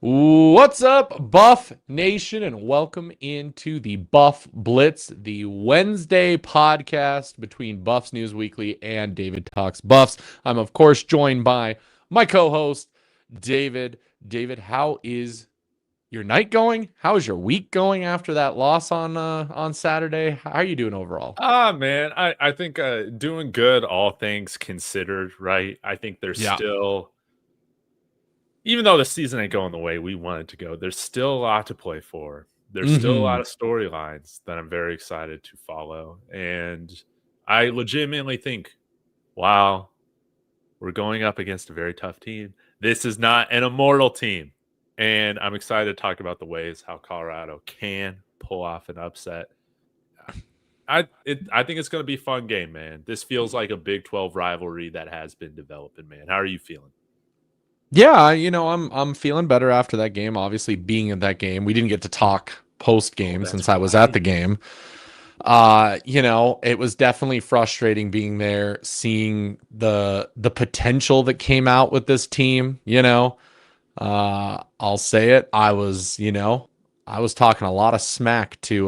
What's up, Buff Nation, and welcome into the Buff Blitz, the Wednesday podcast between Buffs News Weekly and David Talks Buffs. I'm, of course, joined by my co-host, David. David, how is your night going? How is your week going after that loss on Saturday? How are you doing overall? Man, I think doing good, all things considered, right? I think there's still, even though the season ain't going the way we want it to go, there's still a lot to play for. There's still a lot of storylines that I'm very excited to follow. And I legitimately think, wow, we're going up against a very tough team. This is not an immortal team. And I'm excited to talk about the ways how Colorado can pull off an upset. I think it's going to be a fun game, man. This feels like a Big 12 rivalry that has been developing, man. How are you feeling? Yeah, I'm feeling better after that game. Obviously, being in that game, we didn't get to talk post game since I was at the game. It was definitely frustrating being there, seeing the potential that came out with this team. I'll say it. I was talking a lot of smack to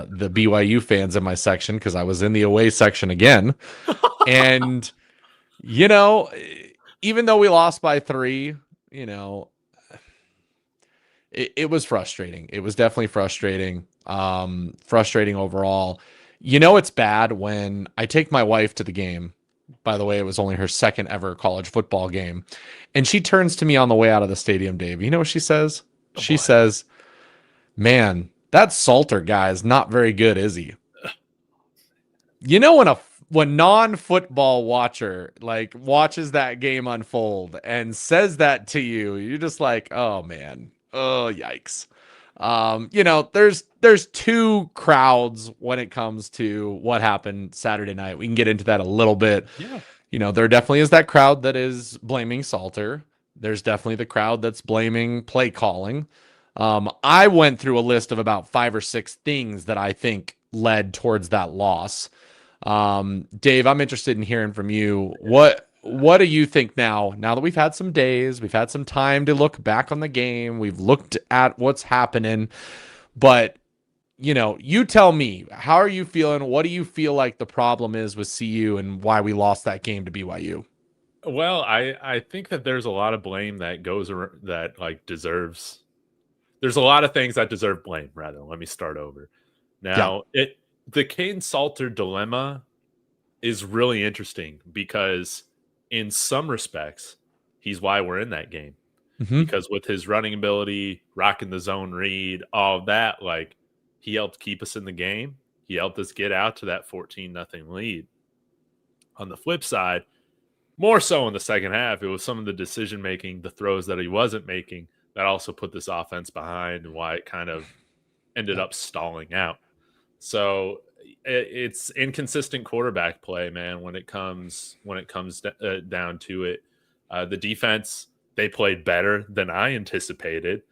the BYU fans in my section because I was in the away section again, and even though we lost by 3, it was frustrating. It was definitely frustrating. Frustrating overall. It's bad when I take my wife to the game. By the way, it was only her second ever college football game. And she turns to me on the way out of the stadium, Dave. You know what she says? She says, "Man, that Salter guy is not very good, is he?" When non-football watcher watches that game unfold and says that to you, you're just like, "Oh man. Oh, yikes." There's two crowds when it comes to what happened Saturday night. We can get into that a little bit. Yeah. There definitely is that crowd that is blaming Salter. There's definitely the crowd that's blaming play calling. I went through a list of about 5 or 6 things that I think led towards that loss. Dave, I'm interested in hearing from you. What do you think now that we've had some days, we've had some time to look back on the game, we've looked at what's happening, but you tell me, how are you feeling? What do you feel like the problem is with CU and why we lost that game to BYU? Well, I think that there's a lot of blame that goes around that deserves. There's a lot of things that deserve blame. Rather, let me start over. Now, the Kane Salter dilemma is really interesting because in some respects, he's why we're in that game. Because with his running ability, rocking the zone read, all of that, he helped keep us in the game. He helped us get out to that 14-0 lead. On the flip side, more so in the second half, it was some of the decision-making, the throws that he wasn't making that also put this offense behind and why it kind of ended up stalling out. So it's inconsistent quarterback play, man, when it comes down to it. The defense, they played better than I anticipated.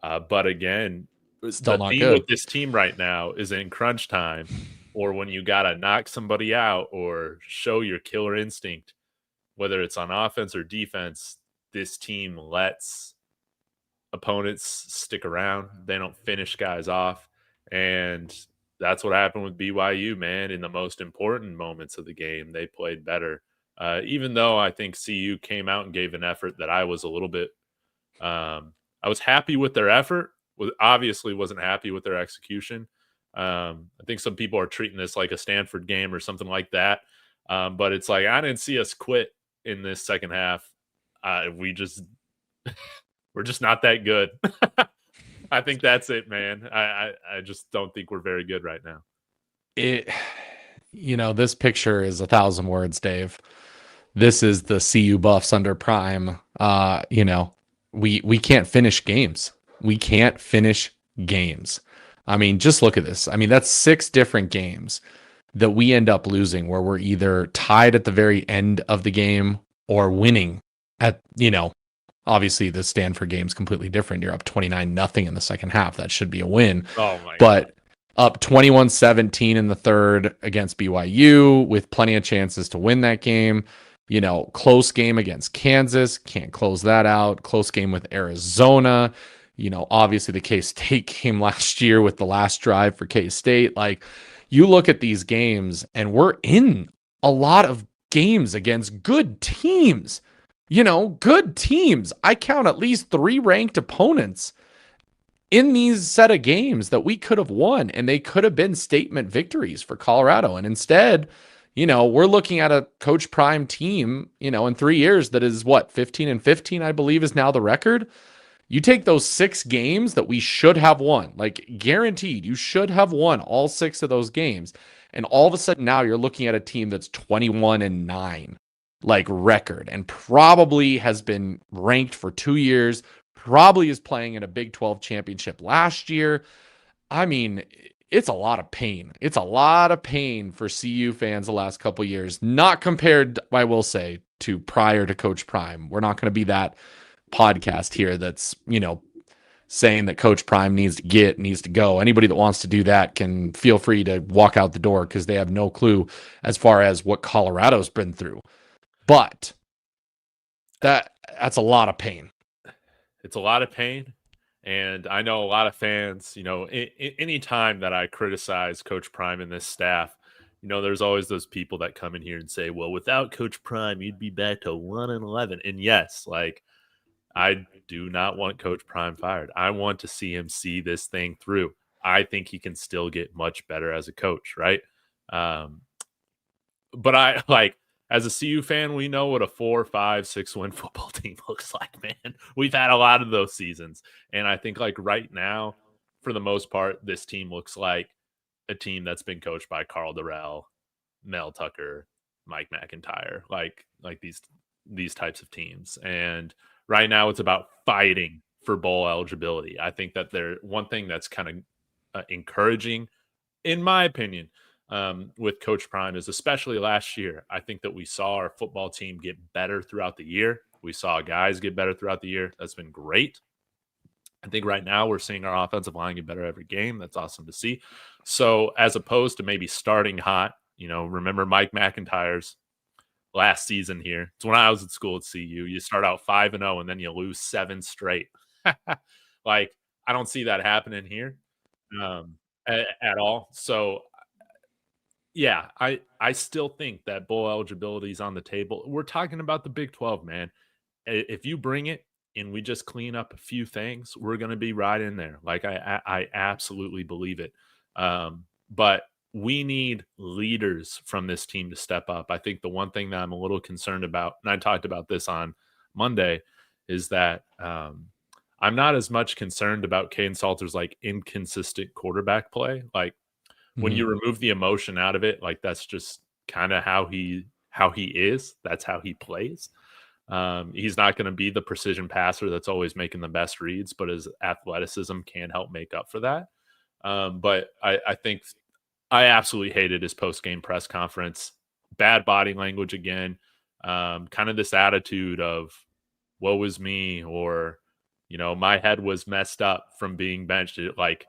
But again, Still the not theme good. with this team right now is in crunch time or when you got to knock somebody out or show your killer instinct, whether it's on offense or defense, this team lets opponents stick around. They don't finish guys off. And that's what happened with BYU, man. In the most important moments of the game, they played better. Even though I think CU came out and gave an effort that I was a little bit I was happy with their effort. Obviously wasn't happy with their execution. I think some people are treating this like a Stanford game or something like that. But it's like, I didn't see us quit in this second half. We're just not that good. I think that's it, man. I just don't think we're very good right now. This picture is 1,000 words, Dave. This is the CU Buffs under prime. We can't finish games. We can't finish games. I mean, just look at this. I mean, that's 6 different games that we end up losing where we're either tied at the very end of the game or winning at, obviously the Stanford game's completely different. You're up 29-0 in the second half. That should be a win. Oh my God. Up 21-17 in the third against BYU with plenty of chances to win that game. Close game against Kansas. Can't close that out. Close game with Arizona. Obviously the K-State game last year with the last drive for K-State. Like, you look at these games and we're in a lot of games against good teams. Good teams. I count at least 3 ranked opponents in these set of games that we could have won, and they could have been statement victories for Colorado. And instead, we're looking at a Coach Prime team, in 3 years that is 15-15, I believe is now the record. You take those 6 games that we should have won, like guaranteed, you should have won all 6 of those games. And all of a sudden now you're looking at a team that's 21-9, like record, and probably has been ranked for 2 years, probably is playing in a Big 12 championship last year. I mean, it's a lot of pain. It's a lot of pain for CU fans the last couple of years, not compared, I will say, to prior to Coach Prime. We're not going to be that podcast here that's, saying that Coach Prime needs to go. Anybody that wants to do that can feel free to walk out the door, because they have no clue as far as what Colorado's been through. But that's a lot of pain. It's a lot of pain. And I know a lot of fans, any time that I criticize Coach Prime and this staff, there's always those people that come in here and say, well, without Coach Prime, you'd be back to 1-11. And yes, like, I do not want Coach Prime fired. I want to see him see this thing through. I think he can still get much better as a coach, right? But I, like, as a CU fan, we know what a 4, 5, 6 win football team looks like, man. We've had a lot of those seasons. And I think, like, right now, for the most part, this team looks like a team that's been coached by Carl Durrell, Mel Tucker, Mike McIntyre, like these types of teams. And right now it's about fighting for bowl eligibility. I think that one thing that's kind of encouraging, in my opinion, with Coach Prime is, especially last year, I think that we saw our football team get better throughout the year. We saw guys get better throughout the year. That's been great. I think right now we're seeing our offensive line get better every game. That's awesome to see. So as opposed to maybe starting hot, remember Mike McIntyre's last season here. It's when I was at school at CU. You start out 5-0 and then you lose 7 straight. Like, I don't see that happening here at all. So yeah, I still think that bowl eligibility is on the table. We're talking about the Big 12, man. If you bring it and we just clean up a few things, we're going to be right in there. Like, I absolutely believe it. But we need leaders from this team to step up. I think the one thing that I'm a little concerned about, and I talked about this on Monday, is that I'm not as much concerned about Caden Salter's like inconsistent quarterback play. Like, when you remove the emotion out of it, like, that's just kind of how he is. That's how he plays. He's not going to be the precision passer that's always making the best reads, but his athleticism can help make up for that. But I think I absolutely hated his post-game press conference. Bad body language again. Kind of this attitude of, woe is me, or, my head was messed up from being benched. It, like,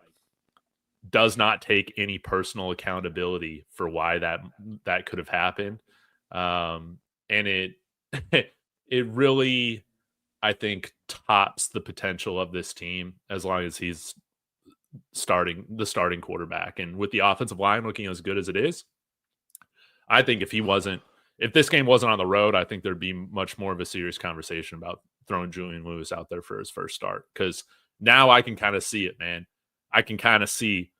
does not take any personal accountability for why that could have happened. And it it really, I think, tops the potential of this team as long as he's the starting quarterback. And with the offensive line looking as good as it is, I think if this game wasn't on the road, I think there'd be much more of a serious conversation about throwing Julian Lewis out there for his first start. Because now I can kind of see it, man. I can kind of see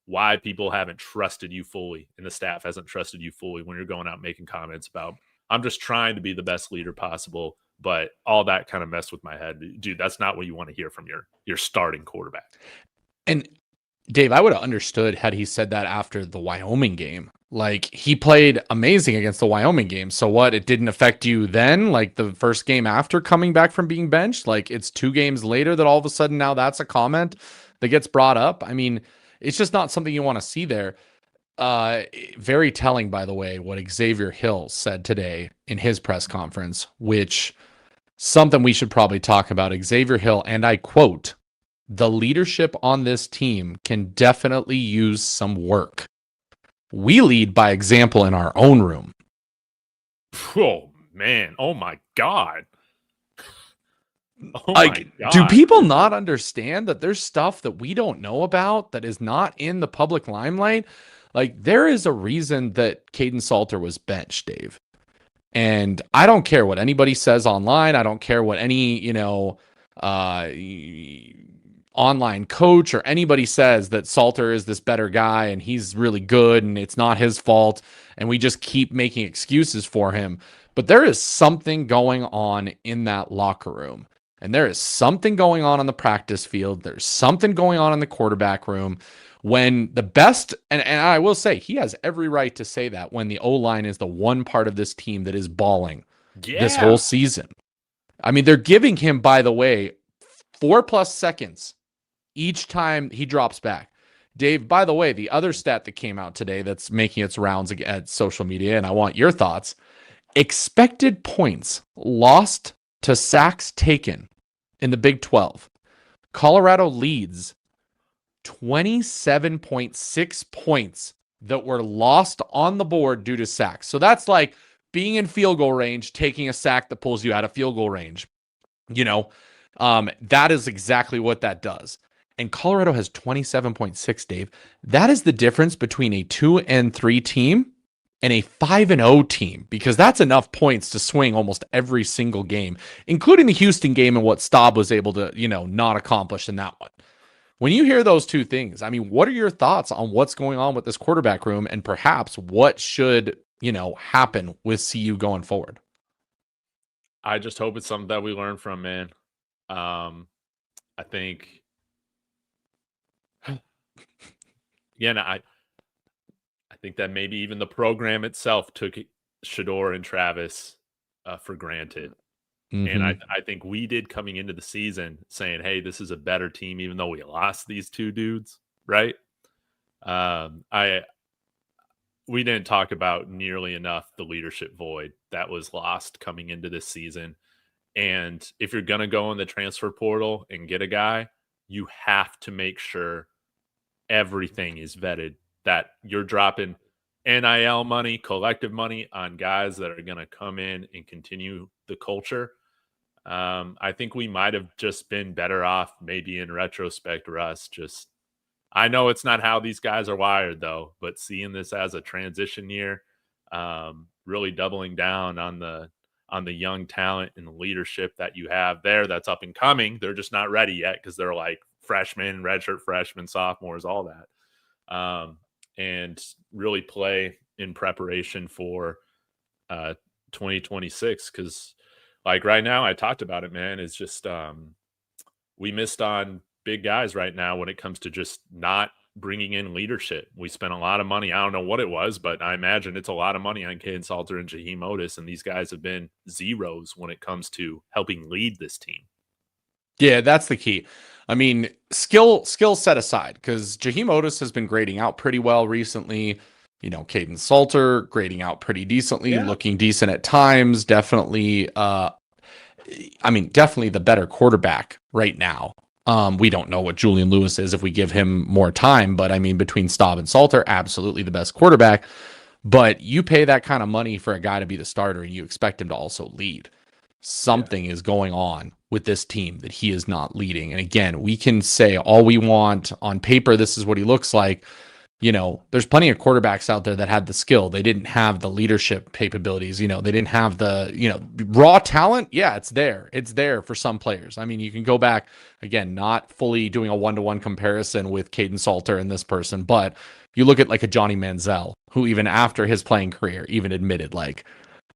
why people haven't trusted you fully, and the staff hasn't trusted you fully when you're going out making comments about, I'm just trying to be the best leader possible. But all that kind of messed with my head. Dude, that's not what you want to hear from your starting quarterback. And Dave, I would have understood had he said that after the Wyoming game. Like, he played amazing against the Wyoming game. So what? It didn't affect you then? Like, the first game after coming back from being benched? Like, it's 2 games later that all of a sudden now that's a comment that gets brought up? I mean, it's just not something you want to see there. Very telling, by the way, what Xavier Hill said today in his press conference, which something we should probably talk about. Xavier Hill, and I quote, "The leadership on this team can definitely use some work. We lead by example in our own room." Oh, man. Oh, my God. Oh my Like, do God. people not understand that there's stuff that we don't know about that is not in the public limelight? Like, there is a reason that Caden Salter was benched, Dave. And I don't care what anybody says online. I don't care what any, uh, online coach or anybody says that Salter is this better guy and he's really good and it's not his fault. And we just keep making excuses for him. But there is something going on in that locker room. And there is something going on the practice field. There's something going on in the quarterback room when the best, and I will say he has every right to say that when the O-line is the one part of this team that is balling this whole season. I mean, they're giving him, by the way, 4+ seconds each time he drops back. Dave, by the way, the other stat that came out today that's making its rounds at social media, and I want your thoughts, expected points lost to sacks taken in the Big 12. Colorado leads 27.6 points that were lost on the board due to sacks. So that's like being in field goal range, taking a sack that pulls you out of field goal range. That is exactly what that does. And Colorado has 27.6, Dave. That is the difference between a 2-3 team and a 5-0 team, because that's enough points to swing almost every single game, including the Houston game and what Staub was able to, not accomplish in that one. When you hear those two things, I mean, what are your thoughts on what's going on with this quarterback room and perhaps what should, happen with CU going forward? I just hope it's something that we learn from, man. I think, I think that maybe even the program itself took Shador and Travis for granted. Mm-hmm. And I think we did coming into the season saying, hey, this is a better team, even though we lost these two dudes, right? We didn't talk about nearly enough the leadership void that was lost coming into this season. And if you're going to go in the transfer portal and get a guy, you have to make sure everything is vetted, that you're dropping NIL money, collective money on guys that are going to come in and continue the culture. I think we might have just been better off, maybe in retrospect, Russ. I know it's not how these guys are wired, though, but seeing this as a transition year, really doubling down on the young talent and the leadership that you have there that's up and coming. They're just not ready yet because they're like freshmen, redshirt freshmen, sophomores, all that. And really play in preparation for 2026, because like right now, I talked about it, man. It's just we missed on big guys right now when it comes to just not bringing in leadership. We spent a lot of money. I don't know what it was, but I imagine it's a lot of money on Caden Salter and Jaheim Otis, and these guys have been zeros when it comes to helping lead this team. Yeah, that's the key. I mean, skill set aside, because Jaheim Otis has been grading out pretty well recently. Caden Salter grading out pretty decently, looking decent at times. Definitely, definitely the better quarterback right now. We don't know what Julian Lewis is if we give him more time, but I mean, between Staub and Salter, absolutely the best quarterback. But you pay that kind of money for a guy to be the starter and you expect him to also lead. Something is going on with this team that he is not leading. And again, we can say all we want on paper, this is what he looks like. There's plenty of quarterbacks out there that had the skill. They didn't have the leadership capabilities. They didn't have the, raw talent. Yeah, it's there. It's there for some players. I mean, you can go back, again, not fully doing a one-to-one comparison with Caden Salter and this person, but you look at like a Johnny Manziel, who even after his playing career even admitted like,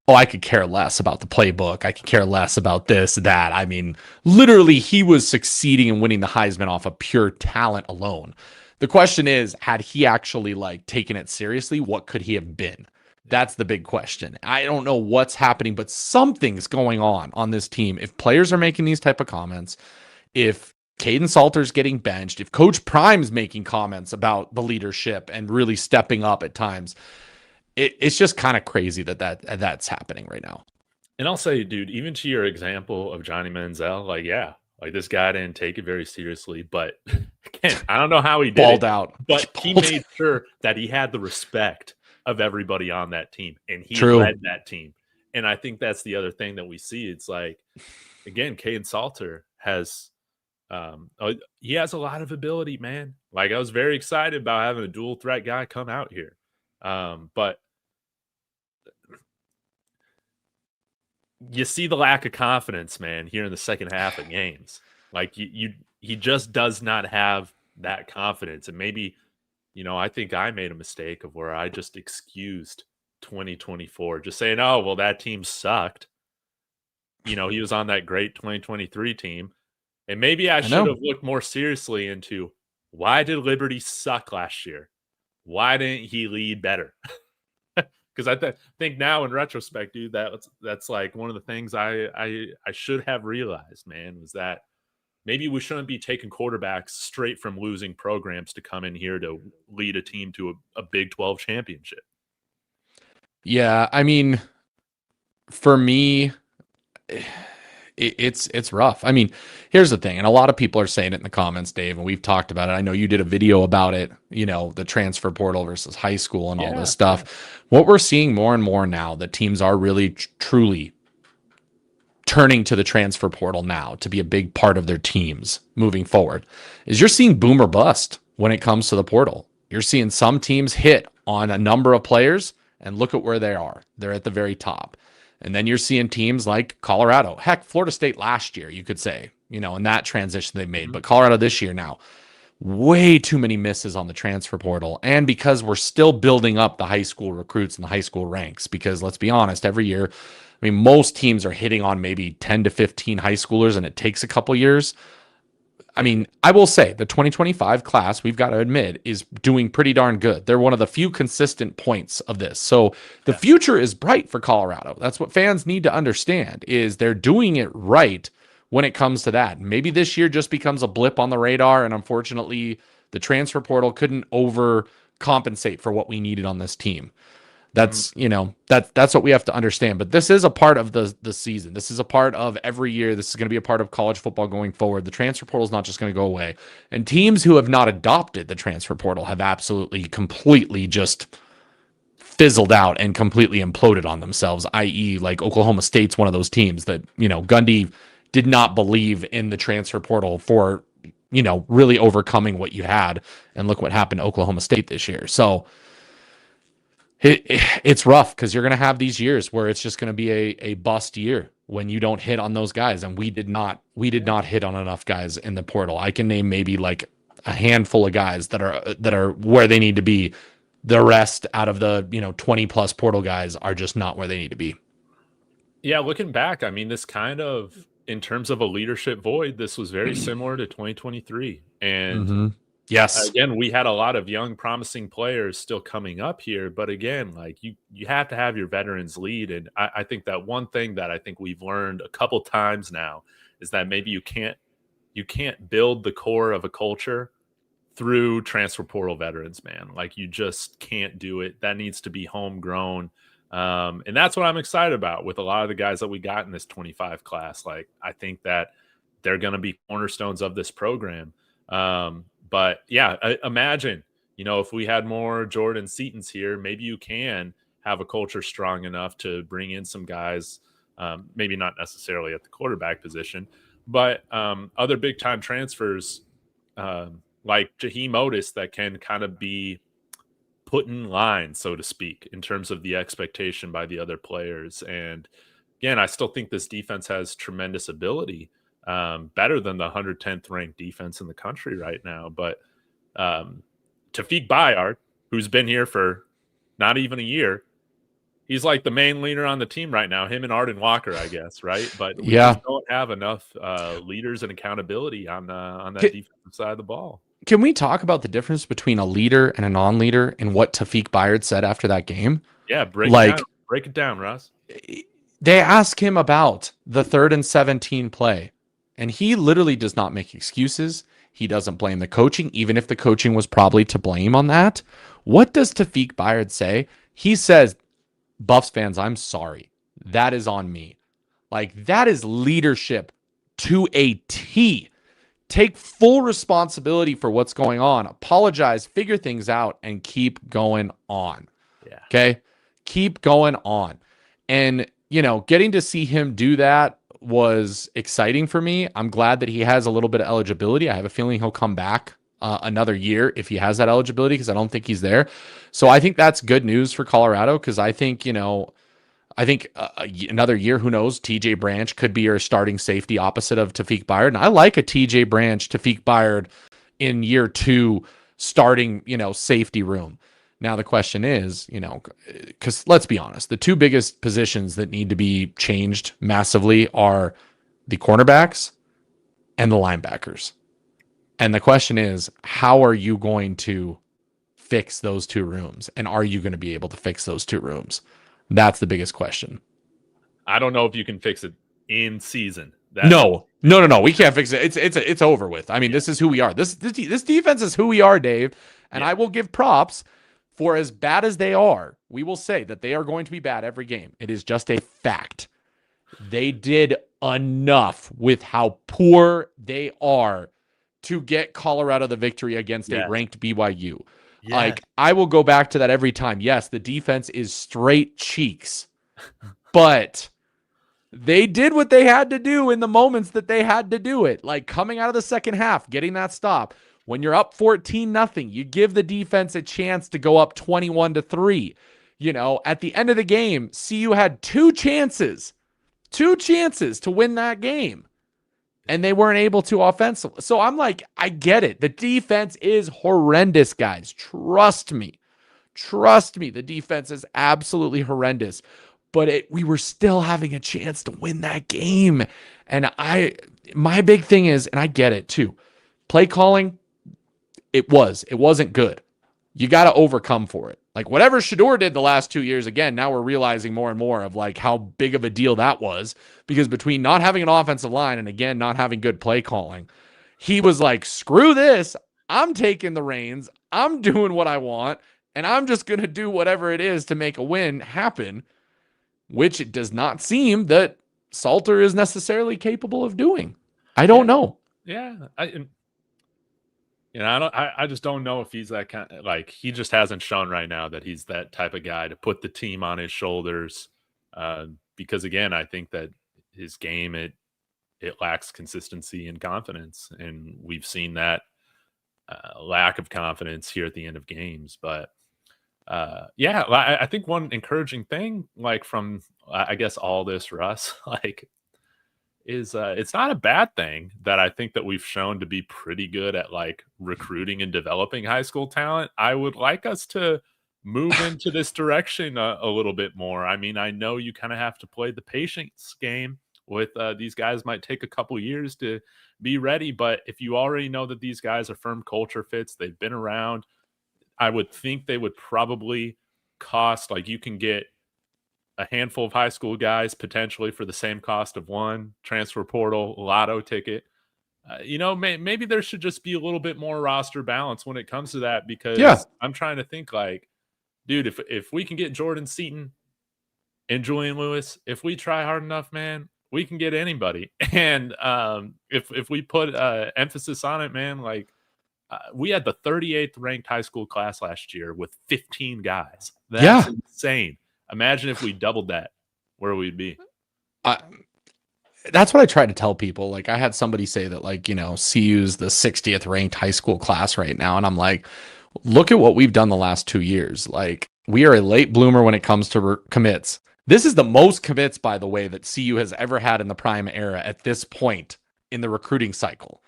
oh, I could care less about the playbook. I could care less about this, that. I mean, literally, he was succeeding and winning the Heisman off of pure talent alone. The question is, had he actually taken it seriously, what could he have been? That's the big question. I don't know what's happening, but something's going on this team. If players are making these type of comments, if Caden Salter's getting benched, if Coach Prime's making comments about the leadership and really stepping up at times, it's just kind of crazy that's happening right now. And I'll say, dude, even to your example of Johnny Manziel, this guy didn't take it very seriously, but again, I don't know how he did Balled out. But he made sure that he had the respect of everybody on that team, and he led that team. And I think that's the other thing that we see. It's like, again, Caden Salter has he has a lot of ability, man. Like, I was very excited about having a dual threat guy come out here. But you see the lack of confidence, man, here in the second half of games. Like, he just does not have that confidence. And maybe, I think I made a mistake of where I just excused 2024, just saying, oh, well, that team sucked. He was on that great 2023 team. And maybe I should have looked more seriously into, why did Liberty suck last year? Why didn't he lead better? Because I think now in retrospect, dude, that's like one of the things I should have realized, man, was that maybe we shouldn't be taking quarterbacks straight from losing programs to come in here to lead a team to a Big 12 championship. Yeah, I mean, for me, it's rough. I mean, here's the thing, and a lot of people are saying it in the comments, Dave, and we've talked about it. I know you did a video about it, the transfer portal versus high school and all this stuff. What we're seeing more and more now, that teams are really truly turning to the transfer portal now to be a big part of their teams moving forward, is you're seeing boom or bust when it comes to the portal. You're seeing some teams hit on a number of players, and look at where they are. They're at the very top. And then you're seeing teams like Colorado, heck, Florida State last year, you could say, in that transition they made. But Colorado this year now, way too many misses on the transfer portal. And because we're still building up the high school recruits and the high school ranks, because let's be honest, every year, I mean, most teams are hitting on maybe 10 to 15 high schoolers, and it takes a couple years. I mean, I will say the 2025 class, we've got to admit, is doing pretty darn good. They're one of the few consistent points of this. So the future is bright for Colorado. That's what fans need to understand, is they're doing it right when it comes to that. Maybe this year just becomes a blip on the radar, and unfortunately, the transfer portal couldn't overcompensate for what we needed on this team. That's, that's what we have to understand. But this is a part of the season. This is a part of every year. This is going to be a part of college football going forward. The transfer portal is not just going to go away. And teams who have not adopted the transfer portal have absolutely, completely just fizzled out and completely imploded on themselves, i.e. like Oklahoma State's one of those teams that, Gundy did not believe in the transfer portal for, really overcoming what you had. And look what happened to Oklahoma State this year. So it's rough, because you're going to have these years where it's just going to be a bust year when you don't hit on those guys. And we did not hit on enough guys in the portal. I can name maybe like a handful of guys that are where they need to be. The rest, out of the 20 plus portal guys, are just not where they need to be. Yeah, looking back, I mean, this kind of, in terms of a leadership void, this was very similar to 2023. And yes, again, we had a lot of young, promising players still coming up here. But again, like you have to have your veterans lead. And I think that one thing that I think we've learned a couple times now is that maybe you can't build the core of a culture through transfer portal veterans, man. Like, you just can't do it. That needs to be homegrown. And that's what I'm excited about with a lot of the guys that we got in this 25 class. Like, I think that they're going to be cornerstones of this program. But yeah, imagine, if we had more Jordan Seatons here, maybe you can have a culture strong enough to bring in some guys, maybe not necessarily at the quarterback position, but other big time transfers like Jaheim Otis that can kind of be put in line, so to speak, in terms of the expectation by the other players. And again, I still think this defense has tremendous ability. Better than the 110th ranked defense in the country right now. But Tafik Bayard, who's been here for not even a year, he's like the main leader on the team right now, him and Arden Walker, I guess, right? But we just don't have enough leaders and accountability on that defensive side of the ball. Can we talk about the difference between a leader and a non-leader and what Tafik Bayard said after that game? Yeah, break it down, Russ. They ask him about the 3rd and 17 play. And he literally does not make excuses. He doesn't blame the coaching, even if the coaching was probably to blame on that. What does Tafik Bayard say? He says, Buffs fans, I'm sorry. That is on me. Like, that is leadership to a T. Take full responsibility for what's going on. Apologize, figure things out, and keep going on. Yeah. Okay? Keep going on. And getting to see him do that was exciting for me. I'm glad that he has a little bit of eligibility. I have a feeling he'll come back another year if he has that eligibility, because I don't think he's there. So I think that's good news for Colorado, because I think another year, who knows, TJ Branch could be your starting safety opposite of Tafik Byard. And I like a TJ Branch, Tafik Byard in year 2 starting, safety room. Now the question is, because let's be honest, the two biggest positions that need to be changed massively are the cornerbacks and the linebackers. And the question is, how are you going to fix those two rooms? And are you going to be able to fix those two rooms? That's the biggest question. I don't know if you can fix it in season. No. We can't fix it. It's over with. I mean, This is who we are. This defense is who we are, Dave. And I will give props for as bad as they are. We will say that they are going to be bad every game. It is just a fact. They did enough with how poor they are to get Colorado the victory against a ranked BYU. Yeah. Like, I will go back to that every time. Yes, the defense is straight cheeks, but they did what they had to do in the moments that they had to do it. Like, coming out of the second half, getting that stop. When you're up 14-0, you give the defense a chance to go up 21-3. At the end of the game, CU had two chances to win that game, and they weren't able to offensively. So I'm like, I get it. The defense is horrendous, guys. Trust me. The defense is absolutely horrendous. But we were still having a chance to win that game. And my big thing is, and I get it too, play calling, it wasn't good. You got to overcome for it. Like, whatever Shador did the last 2 years, again, now we're realizing more and more of like how big of a deal that was, because between not having an offensive line and, again, not having good play calling, he was like, screw this. I'm taking the reins. I'm doing what I want, and I'm just going to do whatever it is to make a win happen, which it does not seem that Salter is necessarily capable of doing. I don't know. Yeah. I just don't know if he's that kind of, like, he just hasn't shown right now that he's that type of guy to put the team on his shoulders. Because again, I think that his game, it lacks consistency and confidence. And we've seen that lack of confidence here at the end of games. But I think one encouraging thing, like, from, I guess, all this, Russ, like, is it's not a bad thing that I think that we've shown to be pretty good at, like, recruiting and developing high school talent. I would like us to move into this direction a little bit more. I mean, I know you kind of have to play the patience game with these guys. Might take a couple years to be ready, but if you already know that these guys are firm culture fits, they've been around, I would think they would probably cost, like, you can get a handful of high school guys potentially for the same cost of one transfer portal lotto ticket. Maybe there should just be a little bit more roster balance when it comes to that, because I'm trying to think, like, dude, if we can get Jordan Seaton and Julian Lewis, if we try hard enough, man, we can get anybody. And if we put emphasis on it, man, like, we had the 38th ranked high school class last year with 15 guys. That's insane. Imagine if we doubled that, where we'd be. That's what I try to tell people. Like, I had somebody say that, like, CU's the 60th ranked high school class right now. And I'm like, look at what we've done the last 2 years. Like, we are a late bloomer when it comes to commits. This is the most commits, by the way, that CU has ever had in the prime era at this point in the recruiting cycle.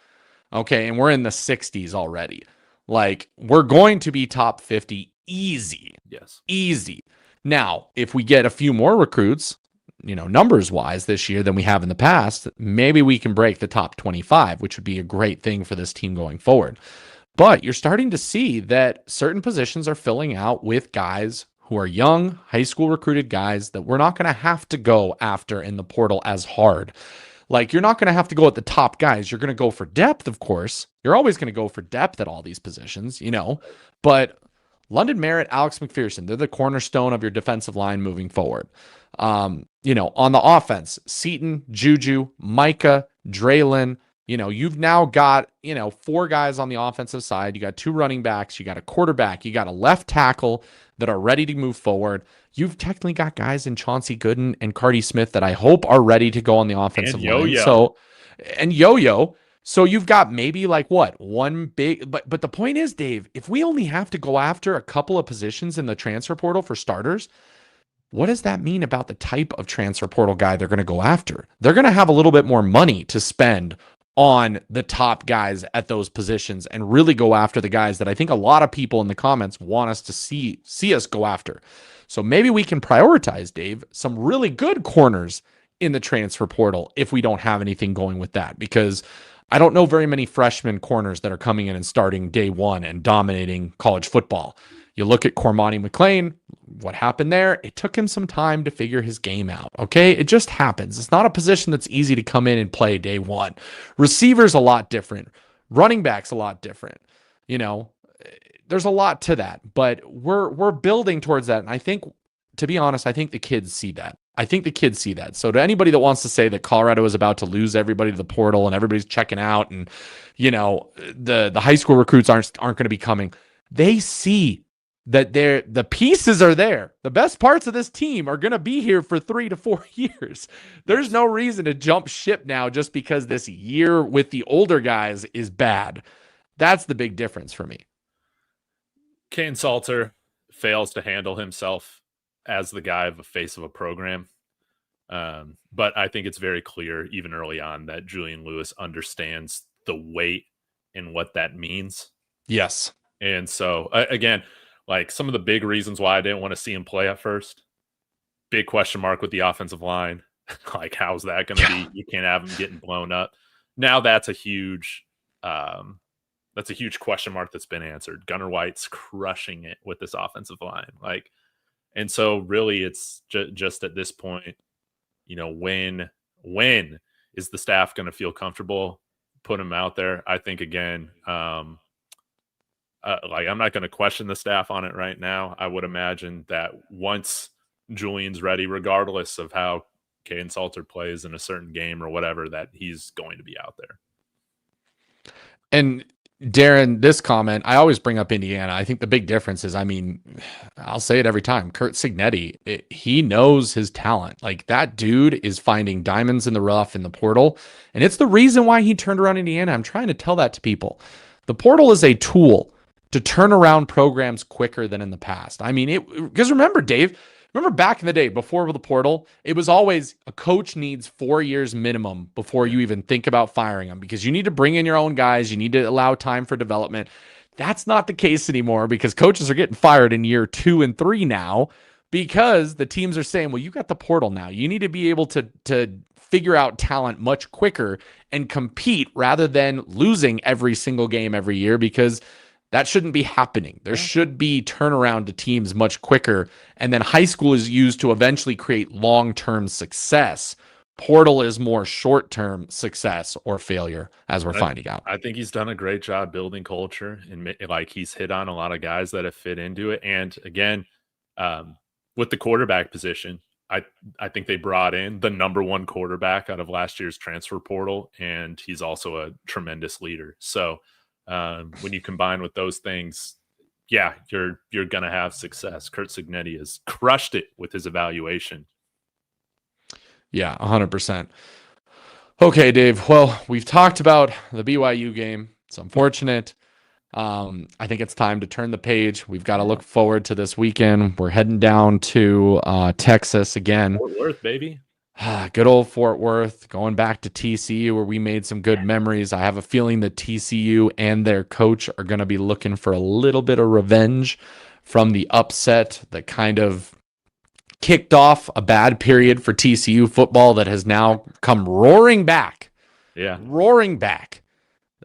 Okay. And we're in the 60s already. Like, we're going to be top 50 easy. Yes. Easy. Now, if we get a few more recruits, numbers wise this year than we have in the past, maybe we can break the top 25, which would be a great thing for this team going forward. But you're starting to see that certain positions are filling out with guys who are young, high school recruited guys that we're not going to have to go after in the portal as hard. Like, you're not going to have to go at the top guys. You're going to go for depth, of course. You're always going to go for depth at all these positions, but London Merritt, Alex McPherson, they're the cornerstone of your defensive line moving forward. On the offense, Seaton, Juju, Micah, Draylon, You've now got, 4 guys on the offensive side. You got 2 running backs. You got a quarterback. You got a left tackle that are ready to move forward. You've technically got guys in Chauncey Gooden and Cardi Smith that I hope are ready to go on the offensive line. And Yo-Yo. So you've got maybe like what? One big, but the point is, Dave, if we only have to go after a couple of positions in the transfer portal for starters, what does that mean about the type of transfer portal guy they're going to go after? They're going to have a little bit more money to spend on the top guys at those positions and really go after the guys that I think a lot of people in the comments want us to see us go after. So maybe we can prioritize, Dave, some really good corners in the transfer portal if we don't have anything going with that, because I don't know very many freshman corners that are coming in and starting day one and dominating college football. You look at Cormani McLean, what happened there? It took him some time to figure his game out, okay? It just happens. It's not a position that's easy to come in and play day one. Receivers a lot different. Running backs a lot different. There's a lot to that, but we're building towards that. And I think, to be honest, I think the kids see that. So to anybody that wants to say that Colorado is about to lose everybody to the portal and everybody's checking out and, the high school recruits aren't going to be coming, they see that the pieces are there. The best parts of this team are going to be here for 3 to 4 years. There's no reason to jump ship now just because this year with the older guys is bad. That's the big difference for me. Kane Salter fails to handle himself as the guy of a face of a program. But I think it's very clear, even early on, that Julian Lewis understands the weight and what that means. Yes. And so, again, like some of the big reasons why I didn't want to see him play at first, big question mark with the offensive line. Like, how's that going to be? You can't have him getting blown up. Now that's a huge question mark that's been answered. Gunnar White's crushing it with this offensive line. And so really it's just at this point, when is the staff going to feel comfortable put him out there? I think, again, I'm not going to question the staff on it right now. I would imagine that once Julian's ready, regardless of how Caden Salter plays in a certain game or whatever, that he's going to be out there. And Darren, this comment, I always bring up Indiana. I think the big difference is, I'll say it every time. Curt Cignetti, he knows his talent. Like, that dude is finding diamonds in the rough in the portal. And it's the reason why he turned around Indiana. I'm trying to tell that to people. The portal is a tool to turn around programs quicker than in the past. Because remember, Dave, back in the day before the portal, it was always a coach needs 4 years minimum before you even think about firing them, because you need to bring in your own guys. You need to allow time for development. That's not the case anymore, because coaches are getting fired in year 2 and 3 now, because the teams are saying, well, you got the portal now. You need to be able to figure out talent much quicker and compete rather than losing every single game every year, because that shouldn't be happening. There should be turnaround to teams much quicker. And then high school is used to eventually create long-term success. Portal is more short-term success or failure, as we're finding out. I think he's done a great job building culture, and he's hit on a lot of guys that have fit into it. And again, with the quarterback position, I think they brought in the number 1 quarterback out of last year's transfer portal, and he's also a tremendous leader. So when you combine with those things, you're going to have success. Curt Cignetti has crushed it with his evaluation. Yeah, 100%. Okay, Dave. Well, we've talked about the BYU game. It's unfortunate. I think it's time to turn the page. We've got to look forward to this weekend. We're heading down to Texas again. Fort Worth, baby. Good old Fort Worth, going back to TCU where we made some good memories. I have a feeling that TCU and their coach are going to be looking for a little bit of revenge from the upset that kind of kicked off a bad period for TCU football that has now come roaring back. Yeah. Roaring back.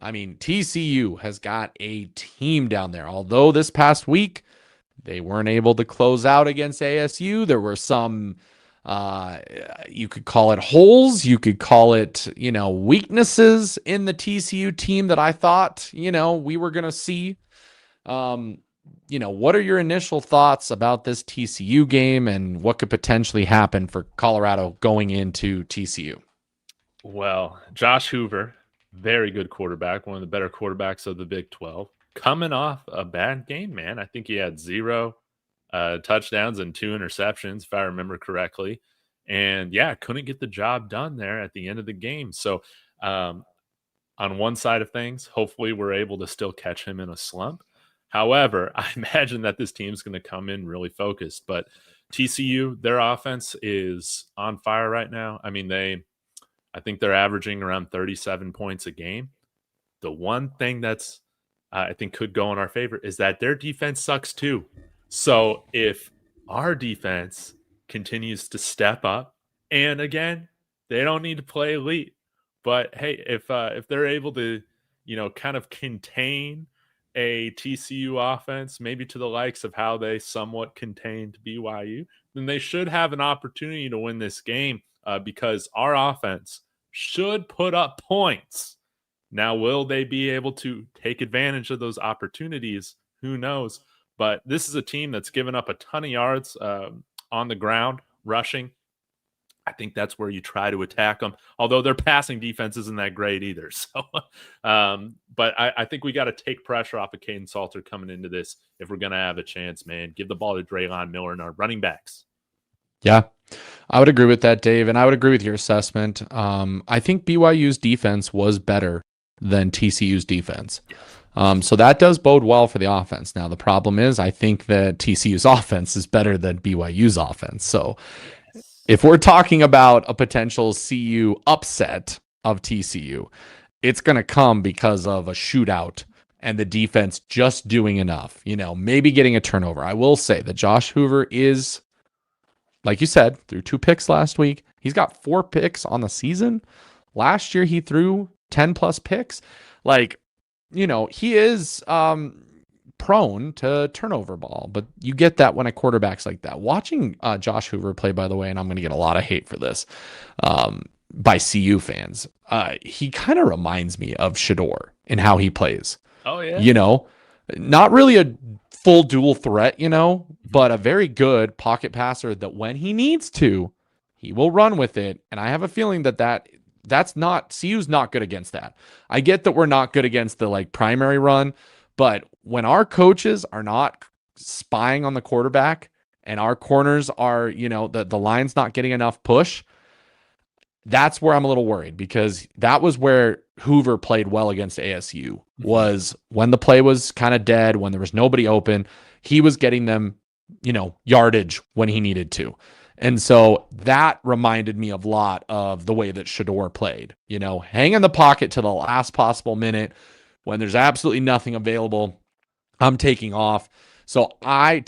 TCU has got a team down there. Although this past week, they weren't able to close out against ASU. There were some... you could call it holes, you could call it, weaknesses in the TCU team that I thought, we were going to see. What are your initial thoughts about this TCU game and what could potentially happen for Colorado going into TCU? Well, Josh Hoover very good quarterback, one of the better quarterbacks of the Big 12, coming off a bad game, man. I think he had 0 touchdowns and 2 interceptions, if I remember correctly. And yeah, couldn't get the job done there at the end of the game. So, on one side of things, hopefully we're able to still catch him in a slump. However, I imagine that this team's going to come in really focused. But TCU, their offense is on fire right now. I mean, I think they're averaging around 37 points a game. The one thing that's I think could go in our favor is that their defense sucks too. So if our defense continues to step up, and again, they don't need to play elite, but hey, if they're able to, kind of contain a TCU offense, maybe to the likes of how they somewhat contained BYU, then they should have an opportunity to win this game because our offense should put up points. Now, will they be able to take advantage of those opportunities? Who knows? But this is a team that's given up a ton of yards on the ground, rushing. I think that's where you try to attack them, although their passing defense isn't that great either. So, but I think we got to take pressure off of Caden Salter coming into this if we're going to have a chance, man. Give the ball to Draylon Miller and our running backs. Yeah, I would agree with that, Dave, and I would agree with your assessment. I think BYU's defense was better than TCU's defense. So that does bode well for the offense. Now, the problem is I think that TCU's offense is better than BYU's offense. So if we're talking about a potential CU upset of TCU, it's going to come because of a shootout and the defense just doing enough, maybe getting a turnover. I will say that Josh Hoover is, like you said, threw 2 picks last week. He's got 4 picks on the season. Last year, he threw 10 plus picks. He is prone to turnover ball, but you get that when a quarterback's like that. Watching Josh Hoover play, by the way, and I'm going to get a lot of hate for this by CU fans, he kind of reminds me of Shador in how he plays. Oh, yeah. Not really a full dual threat, but a very good pocket passer that when he needs to, he will run with it. And I have a feeling that's not, CU's not good against that. I get that we're not good against the primary run, but when our coaches are not spying on the quarterback and our corners are, the line's not getting enough push, that's where I'm a little worried, because that was where Hoover played well against ASU, was when the play was kind of dead, when there was nobody open, he was getting them, yardage when he needed to. And so that reminded me a lot of the way that Shador played, hang in the pocket to the last possible minute. When there's absolutely nothing available, I'm taking off. So I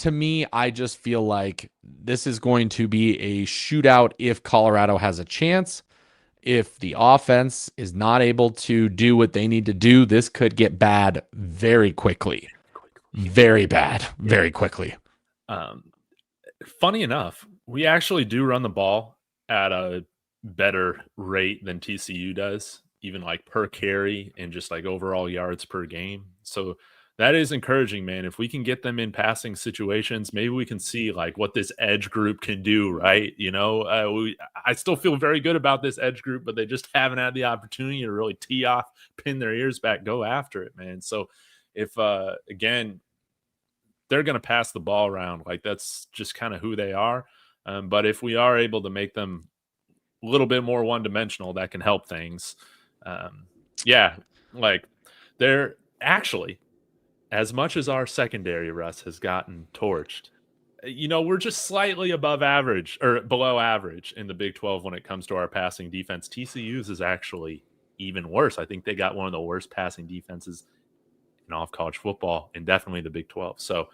just feel like this is going to be a shootout if Colorado has a chance. If the offense is not able to do what they need to do, this could get bad very quickly. Very bad, very quickly. Funny enough, we actually do run the ball at a better rate than TCU does, even per carry and just overall yards per game. So that is encouraging, man. If we can get them in passing situations, maybe we can see what this edge group can do, right? I still feel very good about this edge group, but they just haven't had the opportunity to really tee off, pin their ears back, go after it, man. So if, again, they're going to pass the ball around, that's just kind of who they are. But if we are able to make them a little bit more one-dimensional, that can help things. They're actually, as much as our secondary, Russ, has gotten torched, we're just slightly above average or below average in the Big 12 when it comes to our passing defense. TCU's is actually even worse. I think they got one of the worst passing defenses in all of college football and definitely the Big 12. So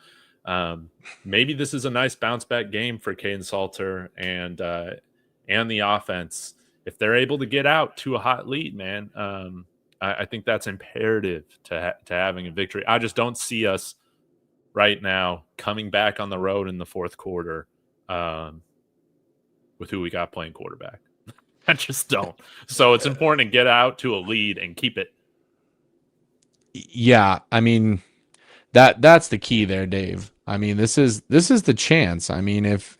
maybe this is a nice bounce back game for Caden Salter and the offense. If they're able to get out to a hot lead, man, I think that's imperative to having a victory. I just don't see us right now coming back on the road in the fourth quarter with who we got playing quarterback. I just don't. So it's important to get out to a lead and keep it. Yeah, I mean, that's the key there, Dave. I mean, this is the chance. I mean, if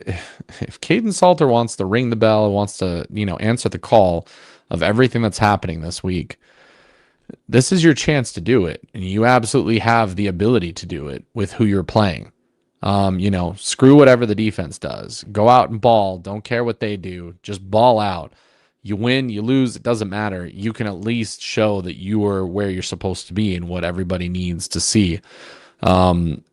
Caden Salter wants to ring the bell, wants to, answer the call of everything that's happening this week, This is your chance to do it. And you absolutely have the ability to do it with who you're playing. Screw whatever the defense does. Go out and ball. Don't care what they do. Just ball out. You win, you lose, it doesn't matter. You can at least show that you are where you're supposed to be and what everybody needs to see. And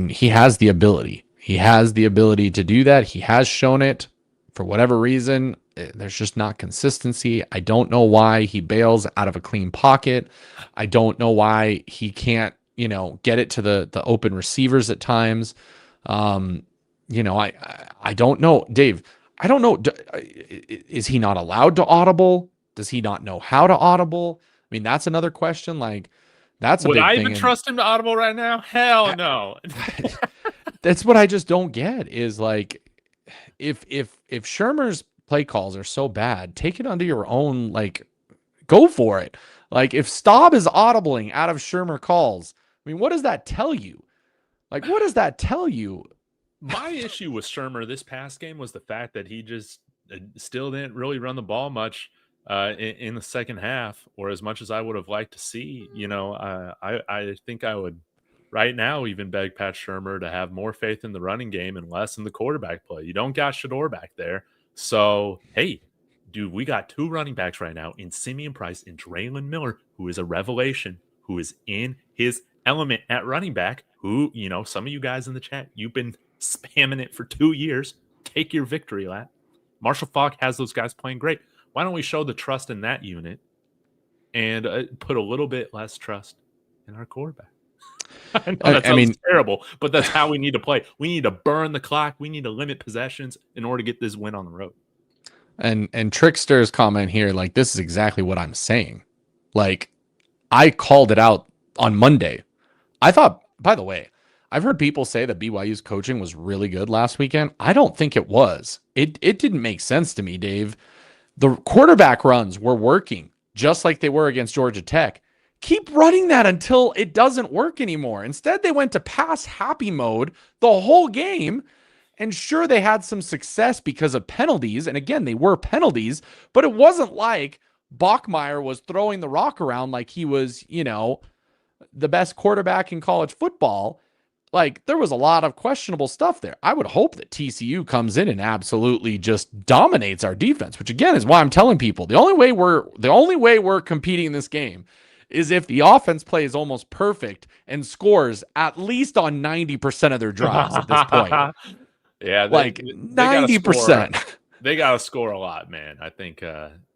he has the ability. He has the ability to do that. He has shown it. For whatever reason, there's just not consistency. I don't know why he bails out of a clean pocket. I don't know why he can't, get it to the open receivers at times. I don't know, Dave. I don't know. Is he not allowed to audible? Does he not know how to audible? I mean, that's another question. Like, that's a Would big I thing. even trust him to audible right now? Hell no. That's what I just don't get is like, if Shermer's play calls are so bad, take it under your own, like, go for it. Like, if Staub is audibling out of Shermer calls, I mean, what does that tell you? Like, what does that tell you? My issue with Shermer this past game was the fact that he just still didn't really run the ball much in the second half, or as much as I would have liked to see. I think I would right now even beg Pat Shermer to have more faith in the running game and less in the quarterback play. You don't got Shador back there. So, hey, dude, we got two running backs right now in Simeon Price and Draylon Miller, who is a revelation, who is in his element at running back, who, some of you guys in the chat, you've been spamming it for 2 years. Take your victory lap. Marshall Faulk has those guys playing great. Why don't we show the trust in that unit and put a little bit less trust in our quarterback? I know that sounds terrible, but that's how we need to play. We need to burn the clock. We need to limit possessions in order to get this win on the road. And Trickster's comment here, like, this is exactly what I'm saying. Like, I called it out on Monday. I thought, by the way, I've heard people say that BYU's coaching was really good last weekend. I don't think it was. It didn't make sense to me, Dave. The quarterback runs were working just like they were against Georgia Tech. Keep running that until it doesn't work anymore. Instead, they went to pass happy mode the whole game. And sure, they had some success because of penalties. And again, they were penalties, but it wasn't like Bachmeier was throwing the rock around like he was, the best quarterback in college football. Like, there was a lot of questionable stuff there. I would hope that TCU comes in and absolutely just dominates our defense, which again is why I'm telling people the only way we're competing in this game is if the offense plays almost perfect and scores at least on 90% of their drives at this point. Yeah, like 90%. They got to score a lot, man. I think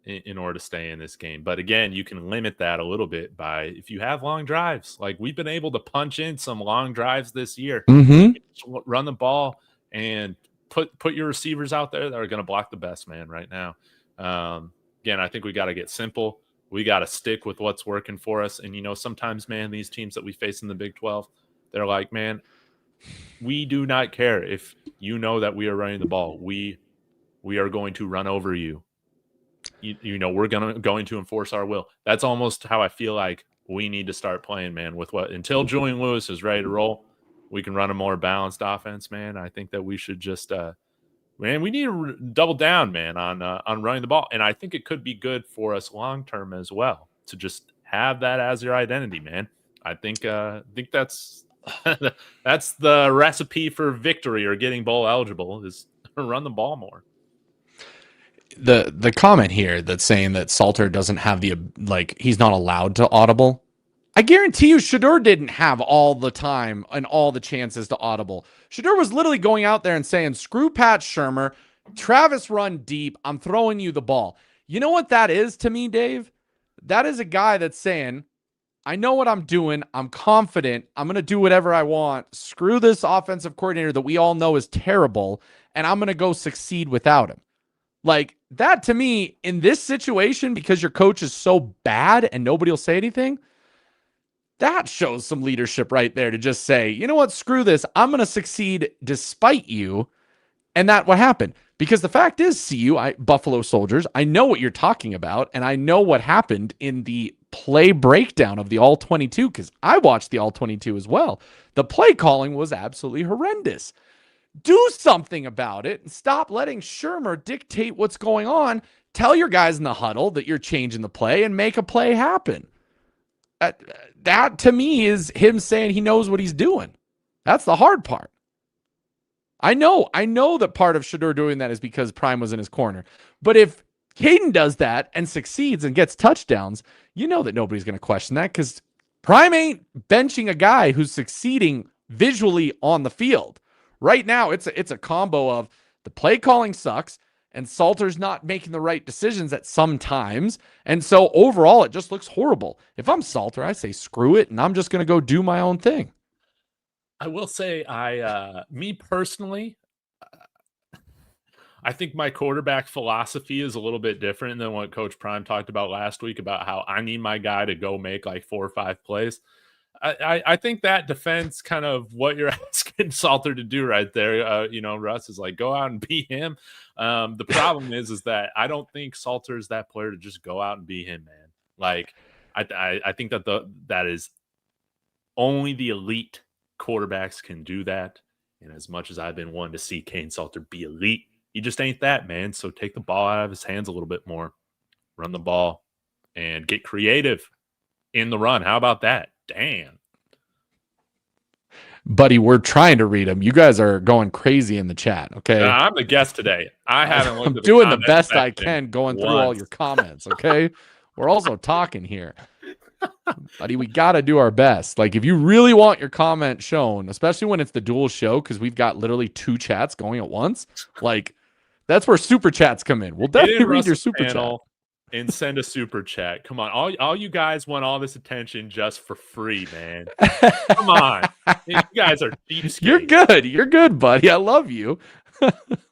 in order to stay in this game. But again, you can limit that a little bit by if you have long drives. Like, we've been able to punch in some long drives this year. Mm-hmm. Run the ball and put your receivers out there that are going to block the best man right now. Again, I think we got to get simple. We got to stick with what's working for us. And, sometimes, man, these teams that we face in the Big 12, they're like, man, we do not care if you know that we are running the ball. We are going to run over you. We're going to enforce our will. That's almost how I feel like we need to start playing, man, with until Julian Lewis is ready to roll, we can run a more balanced offense, man. I think that we should just we need to double down, man, on running the ball. And I think it could be good for us long term as well to just have that as your identity, man. I think that's that's the recipe for victory or getting bowl eligible is run the ball more. The comment here that's saying that Salter doesn't have he's not allowed to audible. I guarantee you Shador didn't have all the time and all the chances to audible. Shador was literally going out there and saying, screw Pat Shermer, Travis run deep, I'm throwing you the ball. You know what that is to me, Dave? That is a guy that's saying, I know what I'm doing. I'm confident. I'm going to do whatever I want. Screw this offensive coordinator that we all know is terrible, and I'm going to go succeed without him. Like, that to me, in this situation, because your coach is so bad and nobody will say anything, that shows some leadership right there to just say, you know what, screw this. I'm going to succeed despite you. And that what happened. Because the fact is, Buffalo Soldiers, I know what you're talking about, and I know what happened in the play breakdown of the All-22, because I watched the All-22 as well. The play calling was absolutely horrendous. Do something about it and stop letting Shermer dictate what's going on. Tell your guys in the huddle that you're changing the play and make a play happen. that to me is him saying he knows what he's doing. That's the hard part. I know that part of Shedeur doing that is because Prime was in his corner. But if Caden does that and succeeds and gets touchdowns, you know that nobody's going to question that because Prime ain't benching a guy who's succeeding visually on the field. Right now, it's a combo of the play calling sucks and Salter's not making the right decisions at some times. And so overall, it just looks horrible. If I'm Salter, I say screw it, and I'm just going to go do my own thing. I will say, me personally, I think my quarterback philosophy is a little bit different than what Coach Prime talked about last week about how I need my guy to go make like 4 or 5 plays. I think that defends kind of what you're asking Salter to do right there. Russ is like, go out and be him. The problem is that I don't think Salter is that player to just go out and be him, man. Like, I think that is only the elite quarterbacks can do that. And as much as I've been wanting to see Kane Salter be elite, he just ain't that, man. So take the ball out of his hands a little bit more, run the ball, and get creative in the run. How about that? Damn. Buddy, we're trying to read them. You guys are going crazy in the chat, okay? I'm the guest today. I haven't looked at doing the best I can going through all your comments, okay? We're also talking here. Buddy, we got to do our best. Like, if you really want your comment shown, especially when it's the dual show, because we've got literally 2 chats going at once, like, that's where super chats come in. We'll definitely read your super chat. And send a super chat. Come on. All you guys want all this attention just for free, man. Come on. You guys are cheapskates. You're good, buddy. I love you.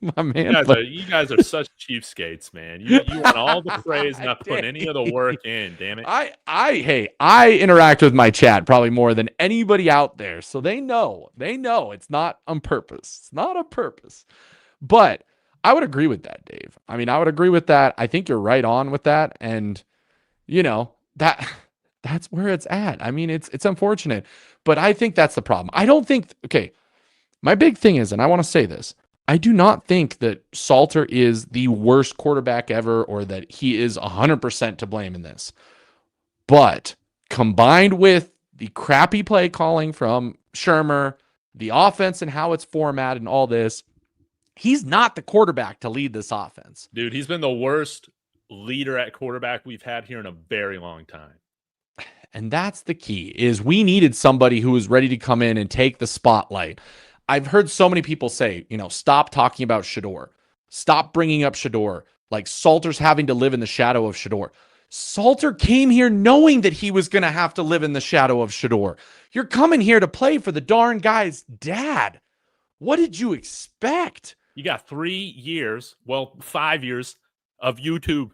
My man. You guys are such cheapskates, man. You want all the praise and not put any of the work in, damn it. I interact with my chat probably more than anybody out there. So they know it's not on purpose. It's not on purpose. But I would agree with that, Dave. I mean, I would agree with that. I think you're right on with that. And, that's where it's at. I mean, it's unfortunate, but I think that's the problem. I don't think, my big thing is, and I want to say this, I do not think that Salter is the worst quarterback ever or that he is 100% to blame in this. But combined with the crappy play calling from Shermer, the offense and how it's formatted and all this, he's not the quarterback to lead this offense. Dude, he's been the worst leader at quarterback we've had here in a very long time. And that's the key, is we needed somebody who was ready to come in and take the spotlight. I've heard so many people say, stop talking about Shedeur. Stop bringing up Shedeur. Like, Salter's having to live in the shadow of Shedeur. Salter came here knowing that he was going to have to live in the shadow of Shedeur. You're coming here to play for the darn guy's dad. What did you expect? You got 3 years, 5 years of YouTube.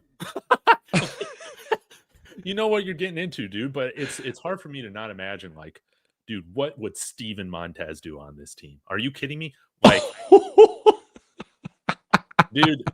You know what you're getting into, dude, but it's hard for me to not imagine, like, dude, what would Steven Montez do on this team? Are you kidding me? Like, dude,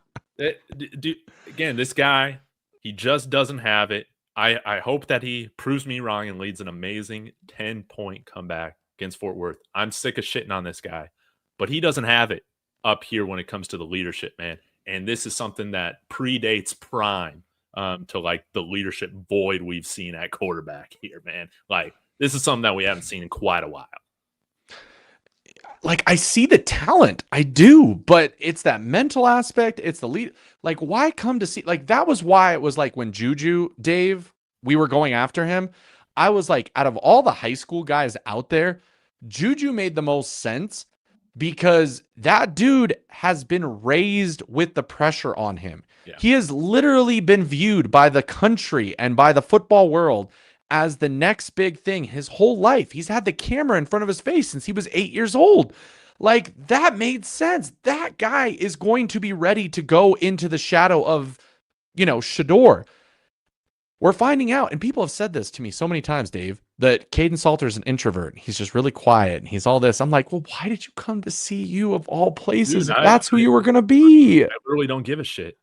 again, this guy, he just doesn't have it. I hope that he proves me wrong and leads an amazing 10-point comeback against Fort Worth. I'm sick of shitting on this guy, but he doesn't have it up here when it comes to the leadership, man. And this is something that predates Prime to like the leadership void we've seen at quarterback here, man. Like, this is something that we haven't seen in quite a while. Like, I see the talent, I do, but it's that mental aspect. It's the lead. Like, why come to see? Like, that was why it was like when Juju, Dave, we were going after him. I was like, out of all the high school guys out there, Juju made the most sense because that dude has been raised with the pressure on him. Yeah. He has literally been viewed by the country and by the football world as the next big thing his whole life. He's had the camera in front of his face since he was 8 years old. Like, that made sense. That guy is going to be ready to go into the shadow of, Shedeur. We're finding out, and people have said this to me so many times, Dave, that Caden Salter is an introvert. He's just really quiet, and he's all this. I'm like, well, why did you come to CU of all places if that's who you were going to be? I really don't give a shit.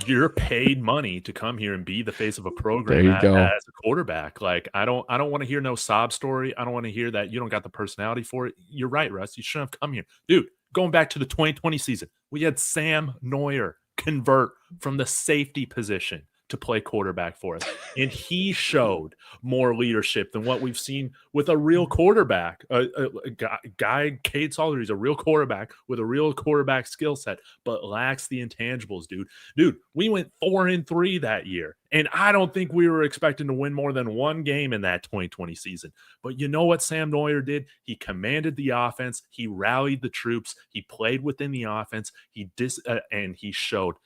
You're paid money to come here and be the face of a program as a quarterback. Like, I don't want to hear no sob story. I don't want to hear that you don't got the personality for it. You're right, Russ. You shouldn't have come here. Dude, going back to the 2020 season, we had Sam Neuer convert from the safety position to play quarterback for us. And he showed more leadership than what we've seen with a real quarterback. A guy, Cade Salter, he's a real quarterback with a real quarterback skill set, but lacks the intangibles, dude. Dude, we went 4-3 that year. And I don't think we were expecting to win more than one game in that 2020 season. But you know what Sam Neuer did? He commanded the offense. He rallied the troops. He played within the offense. And he showed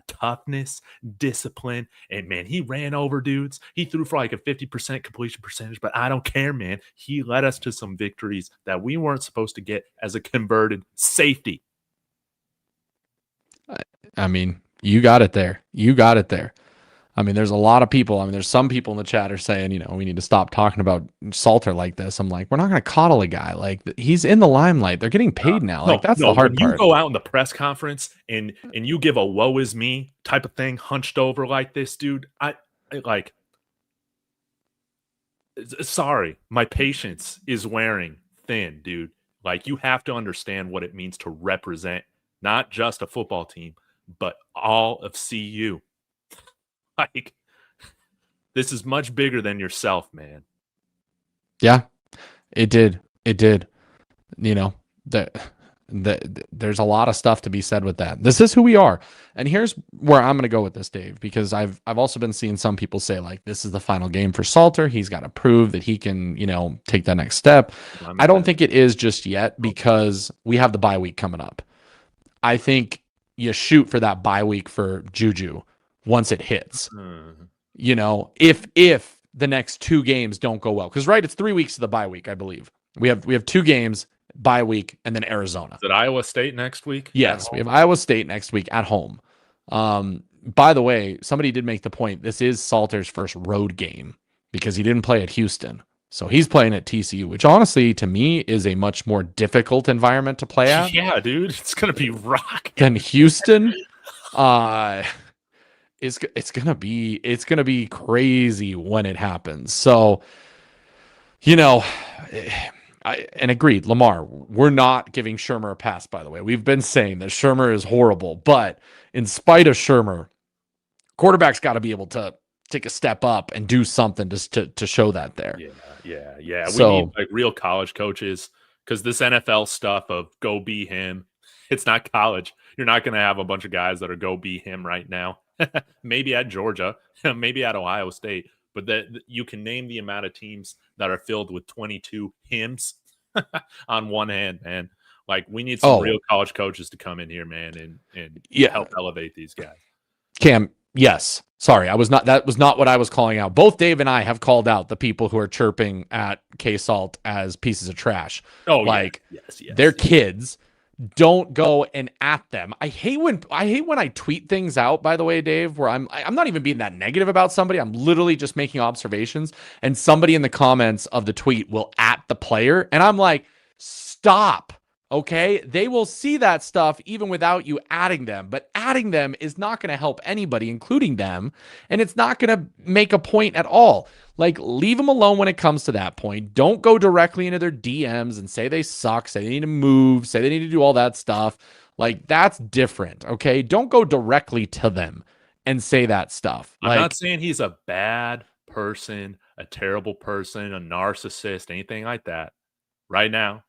toughness, discipline, and man, he ran over dudes. He threw for like a 50% completion percentage, but I don't care, man. He led us to some victories that we weren't supposed to get as a converted safety. I mean, you got it there. You got it there. I mean, there's a lot of people. I mean, there's some people in the chat are saying, you know, we need to stop talking about Salter like this. I'm like, we're not going to coddle a guy. Like, he's in the limelight. They're getting paid now. Like, that's the hard part. You go out in the press conference and you give a woe is me type of thing hunched over like this, dude. I like, sorry, my patience is wearing thin, dude. Like, you have to understand what it means to represent not just a football team, but all of CU. Like, this is much bigger than yourself, man. Yeah, it did. It did. You know, there's a lot of stuff to be said with that. This is who we are. And here's where I'm going to go with this, Dave, because I've also been seeing some people say, like, this is the final game for Salter. He's got to prove that he can, you know, take that next step. I don't think it is just yet, because we have the bye week coming up. I think you shoot for that bye week for Juju once it hits. You know, if the next two games don't go well, because it's 3 weeks of the bye week, I believe. We have 2 games, bye week, and then Arizona. Is it Iowa State next week? Yes, we have Iowa State next week at home. By the way, somebody did make the point, this is Salter's first road game because he didn't play at Houston. So he's playing at TCU, which honestly, to me, is a much more difficult environment to play at. Yeah, dude, it's gonna be rock. Than Houston. It's gonna be crazy when it happens. So, you know, and agreed, Lamar, we're not giving Shermer a pass, by the way. We've been saying that Shermer is horrible, but in spite of Shermer, quarterback's got to be able to take a step up and do something just to show that there. Yeah. So, we need like real college coaches, because this NFL stuff of go be him, it's not college. You're not going to have a bunch of guys that are go be him right now. Maybe at Georgia, maybe at Ohio State, but that you can name the amount of teams that are filled with 22 hims on one hand, man. Like, we need some real college coaches to come in here, man, and help elevate these guys. Cam, yes. Sorry, that was not what I was calling out. Both Dave and I have called out the people who are chirping at K-Salt as pieces of trash. Yes. They're kids. Don't go and at them. I hate when I tweet things out, by the way, Dave, where I'm not even being that negative about somebody. I'm literally just making observations, and somebody in the comments of the tweet will at the player, and I'm like, stop. Okay, they will see that stuff even without you adding them, but adding them is not going to help anybody, including them, and it's not going to make a point at all. Like, leave them alone when it comes to that point. Don't go directly into their DMs and say they suck, say they need to move, say they need to do all that stuff. Like, that's different, okay? Don't go directly to them and say that stuff. I'm not saying he's a bad person, a terrible person, a narcissist, anything like that. Right now,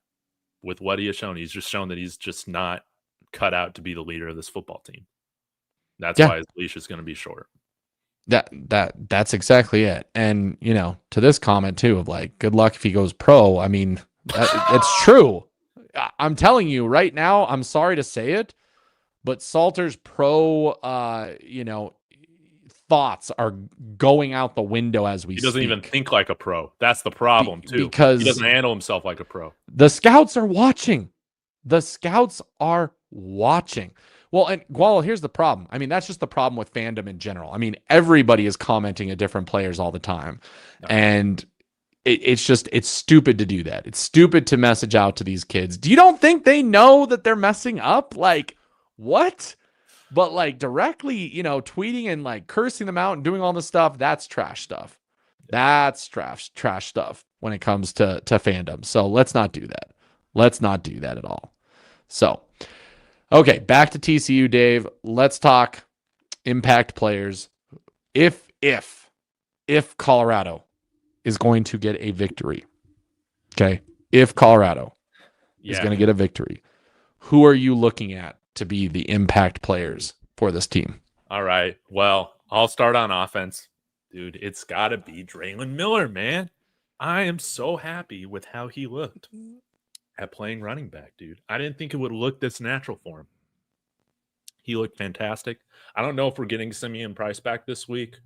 with what he has shown, he's just shown that he's just not cut out to be the leader of this football team. That's why his leash is going to be short. That's exactly it. And, you know, to this comment too of like, good luck if he goes pro. I mean, it's true. I'm telling you right now, I'm sorry to say it, but Salter's pro, thoughts are going out the window as we speak. He doesn't even think like a pro. That's the problem too. Because he doesn't handle himself like a pro. The scouts are watching. The scouts are watching. Well, here's the problem. I mean, that's just the problem with fandom in general. I mean, everybody is commenting at different players all the time. No. And it's stupid to do that. It's stupid to message out to these kids. You don't think they know that they're messing up? Like, what? But like directly, tweeting and like cursing them out and doing all this stuff, that's trash stuff. That's trash stuff when it comes to fandom. So let's not do that. Let's not do that at all. So, okay, back to TCU, Dave. Let's talk impact players. if Colorado is going to get a victory, okay, if Colorado is going to get a victory, who are you looking at to be the impact players for this team? All right. Well, I'll start on offense. Dude, it's got to be Draylon Miller, man. I am so happy with how he looked at playing running back, dude. I didn't think it would look this natural for him. He looked fantastic. I don't know if we're getting Simeon Price back this week.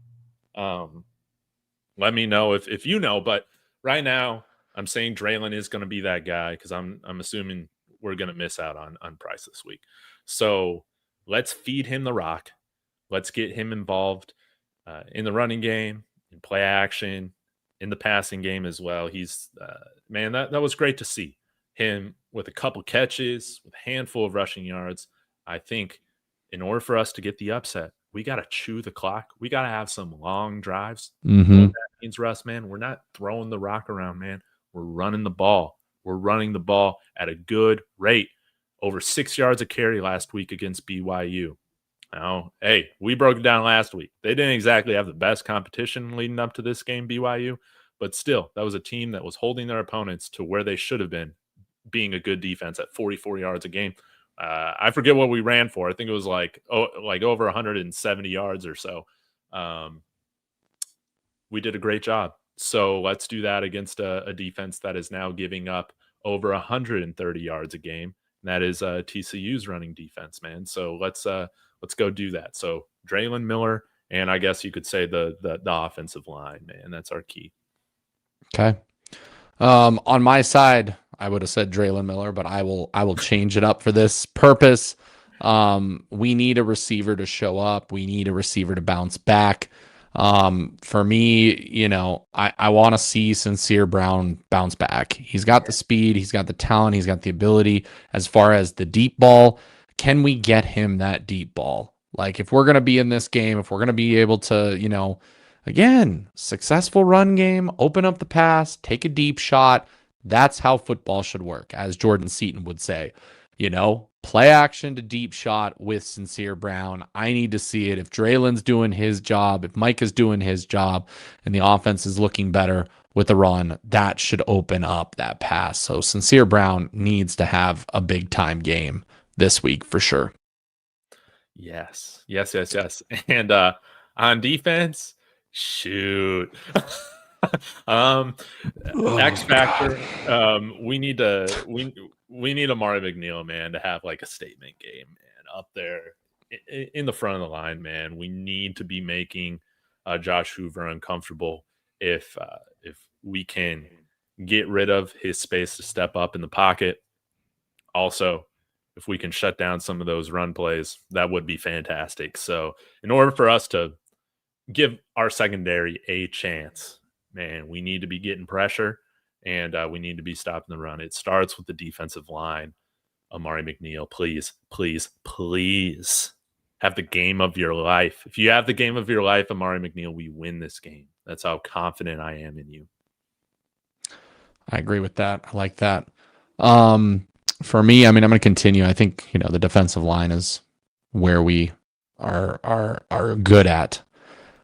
Let me know if you know, but right now I'm saying Draylon is going to be that guy because I'm assuming we're going to miss out on Price this week. So let's feed him the rock. Let's get him involved in the running game, in play action, in the passing game as well. He's man, that was great to see him with a couple catches, with a handful of rushing yards. I think in order for us to get the upset, we got to chew the clock. We got to have some long drives. Mm-hmm. That means, Russ, man, we're not throwing the rock around, man. We're running the ball. We're running the ball at a good rate. Over 6 yards a carry last week against BYU. Now, hey, we broke it down last week. They didn't exactly have the best competition leading up to this game, BYU, but still, that was a team that was holding their opponents to where they should have been, being a good defense at 44 yards a game. I forget what we ran for. I think it was like over 170 yards or so. We did a great job. So let's do that against a defense that is now giving up over 130 yards a game. And that is TCU's running defense, man. So let's go do that. So Draylon Miller, and I guess you could say the offensive line, man. That's our key. Okay. On my side, I would have said Draylon Miller, but I will change it up for this purpose. We need a receiver to show up. We need a receiver to bounce back. For me, I want to see Sincere Brown bounce back. He's got the speed, he's got the talent, he's got the ability. As far as the deep ball, can we get him that deep ball? Like, if we're going to be in this game, if we're going to be able to, again, successful run game, open up the pass, take a deep shot. That's how football should work, as Jordan Seaton would say. Play action to deep shot with Sincere Brown. I need to see it. If Draylon's doing his job, if Mike is doing his job, and the offense is looking better with the run, that should open up that pass. So Sincere Brown needs to have a big-time game this week for sure. Yes. And on defense, shoot. X factor. We need Amari McNeil, man, to have like a statement game, man, up there in the front of the line, man. We need to be making Josh Hoover uncomfortable. If we can get rid of his space to step up in the pocket, also if we can shut down some of those run plays, that would be fantastic. So in order for us to give our secondary a chance, man, we need to be getting pressure, and we need to be stopping the run. It starts with the defensive line. Amari McNeil, please have the game of your life. If you have the game of your life, Amari McNeil, we win this game. That's how confident I am in you. I agree with that. I like that. For me, I'm going to continue. I think, the defensive line is where we are good at.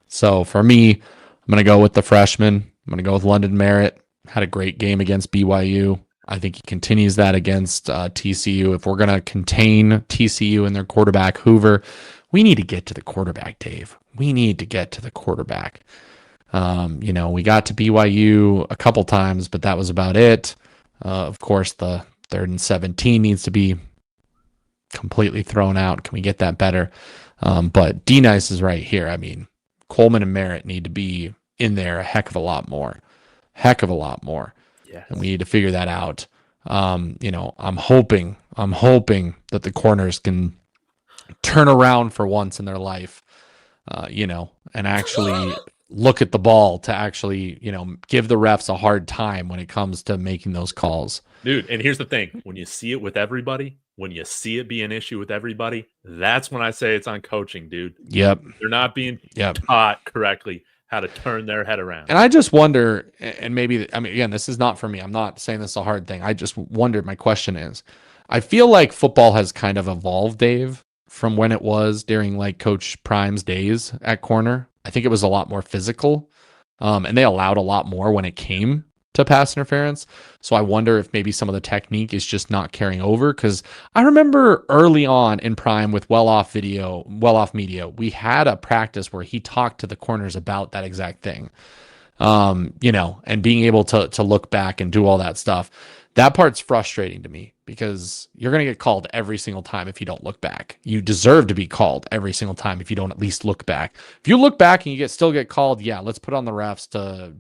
So for me, I'm going to go with the freshman. I'm going to go with London Merritt. Had a great game against BYU. I think he continues that against TCU. If we're going to contain TCU and their quarterback, Hoover, we need to get to the quarterback, Dave. We need to get to the quarterback. We got to BYU a couple times, but that was about it. Of course, the 3rd and 17 needs to be completely thrown out. Can we get that better? But D-Nice is right here. I mean, Coleman and Merritt need to be in there a heck of a lot more. Yes. And we need to figure that out. I'm hoping that the corners can turn around for once in their life, and actually look at the ball to actually, give the refs a hard time when it comes to making those calls. Dude, and here's the thing. When you see it with everybody, when you see it be an issue with everybody, that's when I say it's on coaching, dude. Yep. They're not being taught correctly how to turn their head around. And I just wonder, and maybe, again, this is not for me. I'm not saying this is a hard thing. I just wondered, my question is, I feel like football has kind of evolved, Dave, from when it was during like Coach Prime's days at corner. I think it was a lot more physical, and they allowed a lot more when it came to pass interference. So I wonder if maybe some of the technique is just not carrying over. Because I remember early on in Prime with Well Off Media, we had a practice where he talked to the corners about that exact thing. And being able to look back and do all that stuff. That part's frustrating to me because you're going to get called every single time if you don't look back. You deserve to be called every single time if you don't at least look back. If you look back and you still get called, yeah, let's put on the refs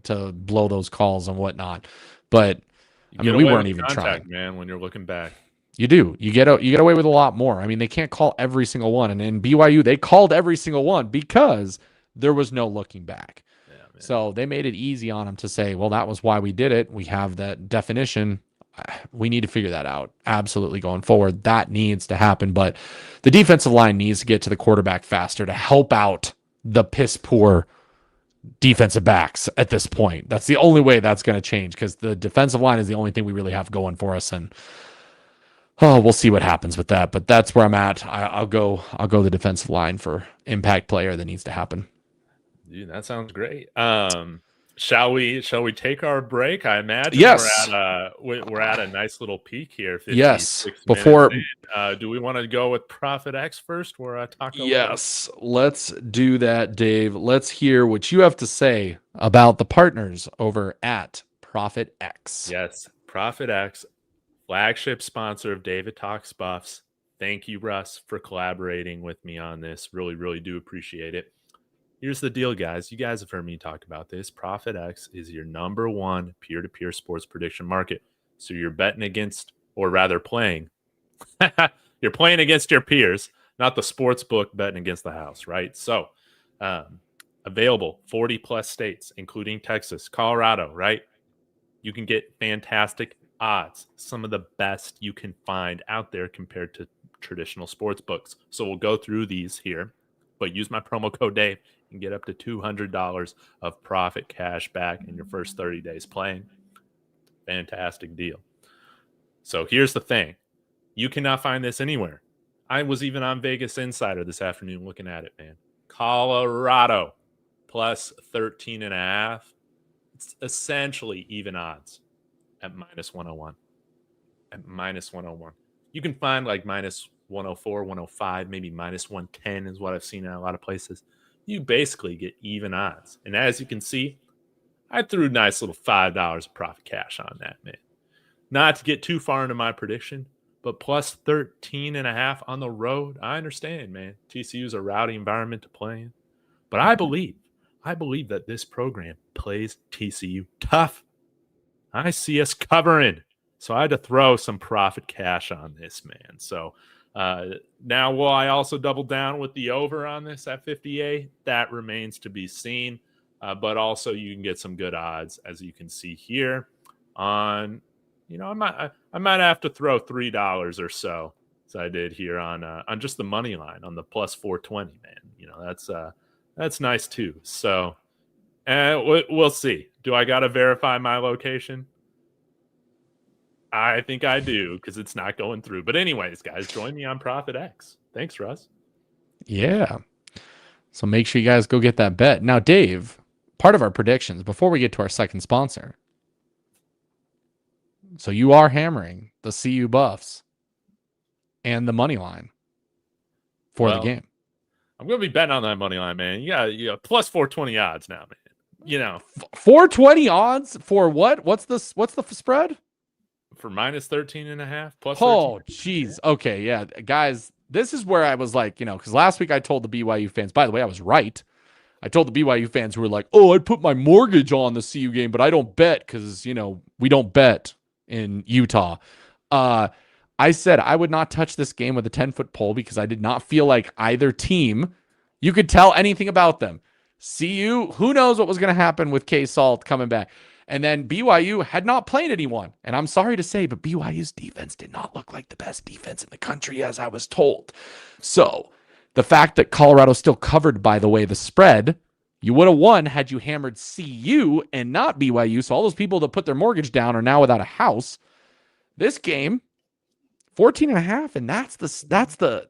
to blow those calls and whatnot. But I mean, we weren't even trying, man. When you're looking back, you do. You get away with a lot more. I mean, they can't call every single one, and in BYU they called every single one because there was no looking back. Yeah, so they made it easy on them to say, well, that was why we did it. We have that definition. We need to figure that out. Absolutely, going forward, that needs to happen. But the defensive line needs to get to the quarterback faster to help out the piss poor defensive backs at this point. That's the only way that's going to change, because the defensive line is the only thing we really have going for us. And we'll see what happens with that. But that's where I'm at. I'll go the defensive line for impact player that needs to happen. Dude, that sounds great. Shall we take our break? I imagine yes. we're at a nice little peak here. Yes. Before do we want to go with Profit X first or Taco? Yes, let's do that, Dave. Let's hear what you have to say about the partners over at Profit X. Yes, Profit X, flagship sponsor of David Talks Buffs. Thank you, Russ, for collaborating with me on this. Really, really do appreciate it. Here's the deal, guys. You guys have heard me talk about this. Profit X is your number one peer-to-peer sports prediction market. So you're betting against, or rather playing. You're playing against your peers, not the sports book betting against the house, right? So available 40 plus states, including Texas, Colorado, right? You can get fantastic odds, some of the best you can find out there compared to traditional sports books. So we'll go through these here, but use my promo code Dave and get up to $200 of profit cash back in your first 30 days playing. Fantastic deal. So here's the thing. You cannot find this anywhere. I was even on Vegas Insider this afternoon looking at it, man. Colorado plus 13.5. It's essentially even odds at minus 101. At minus 101. You can find like minus 104, 105, maybe minus 110 is what I've seen in a lot of places. You basically get even odds. And as you can see, I threw a nice little $5 of profit cash on that, man. Not to get too far into my prediction, but plus 13.5 on the road. I understand, man. TCU is a rowdy environment to play in. But I believe that this program plays TCU tough. I see us covering. So I had to throw some profit cash on this, man. So now will I also double down with the over on this at 58? That remains to be seen. But also you can get some good odds, as you can see here on, I might have to throw $3 or so, as I did here on just the money line on the plus 420, man. That's nice too. So we'll see. Do I got to verify my location? I think I do, because it's not going through. But anyways, guys, join me on Profit X. Thanks, Russ. Yeah. So make sure you guys go get that bet. Now, Dave, part of our predictions, before we get to our second sponsor. So you are hammering the CU Buffs and the money line for the game. I'm going to be betting on that money line, man. You got plus 420 odds now, man. 420 odds for what? What's the spread? For minus 13.5 plus. Oh, jeez. Okay. Yeah. Guys, this is where I was like, because last week I told the BYU fans, by the way, I was right. I told the BYU fans who were like, oh, I'd put my mortgage on the CU game, but I don't bet because, we don't bet in Utah. I said I would not touch this game with a 10-foot pole because I did not feel like either team, you could tell anything about them. CU, who knows what was going to happen with K-Salt coming back. And then BYU had not played anyone. And I'm sorry to say, but BYU's defense did not look like the best defense in the country, as I was told. So the fact that Colorado still covered, by the way, the spread, you would have won had you hammered CU and not BYU. So all those people that put their mortgage down are now without a house. This game, 14.5, and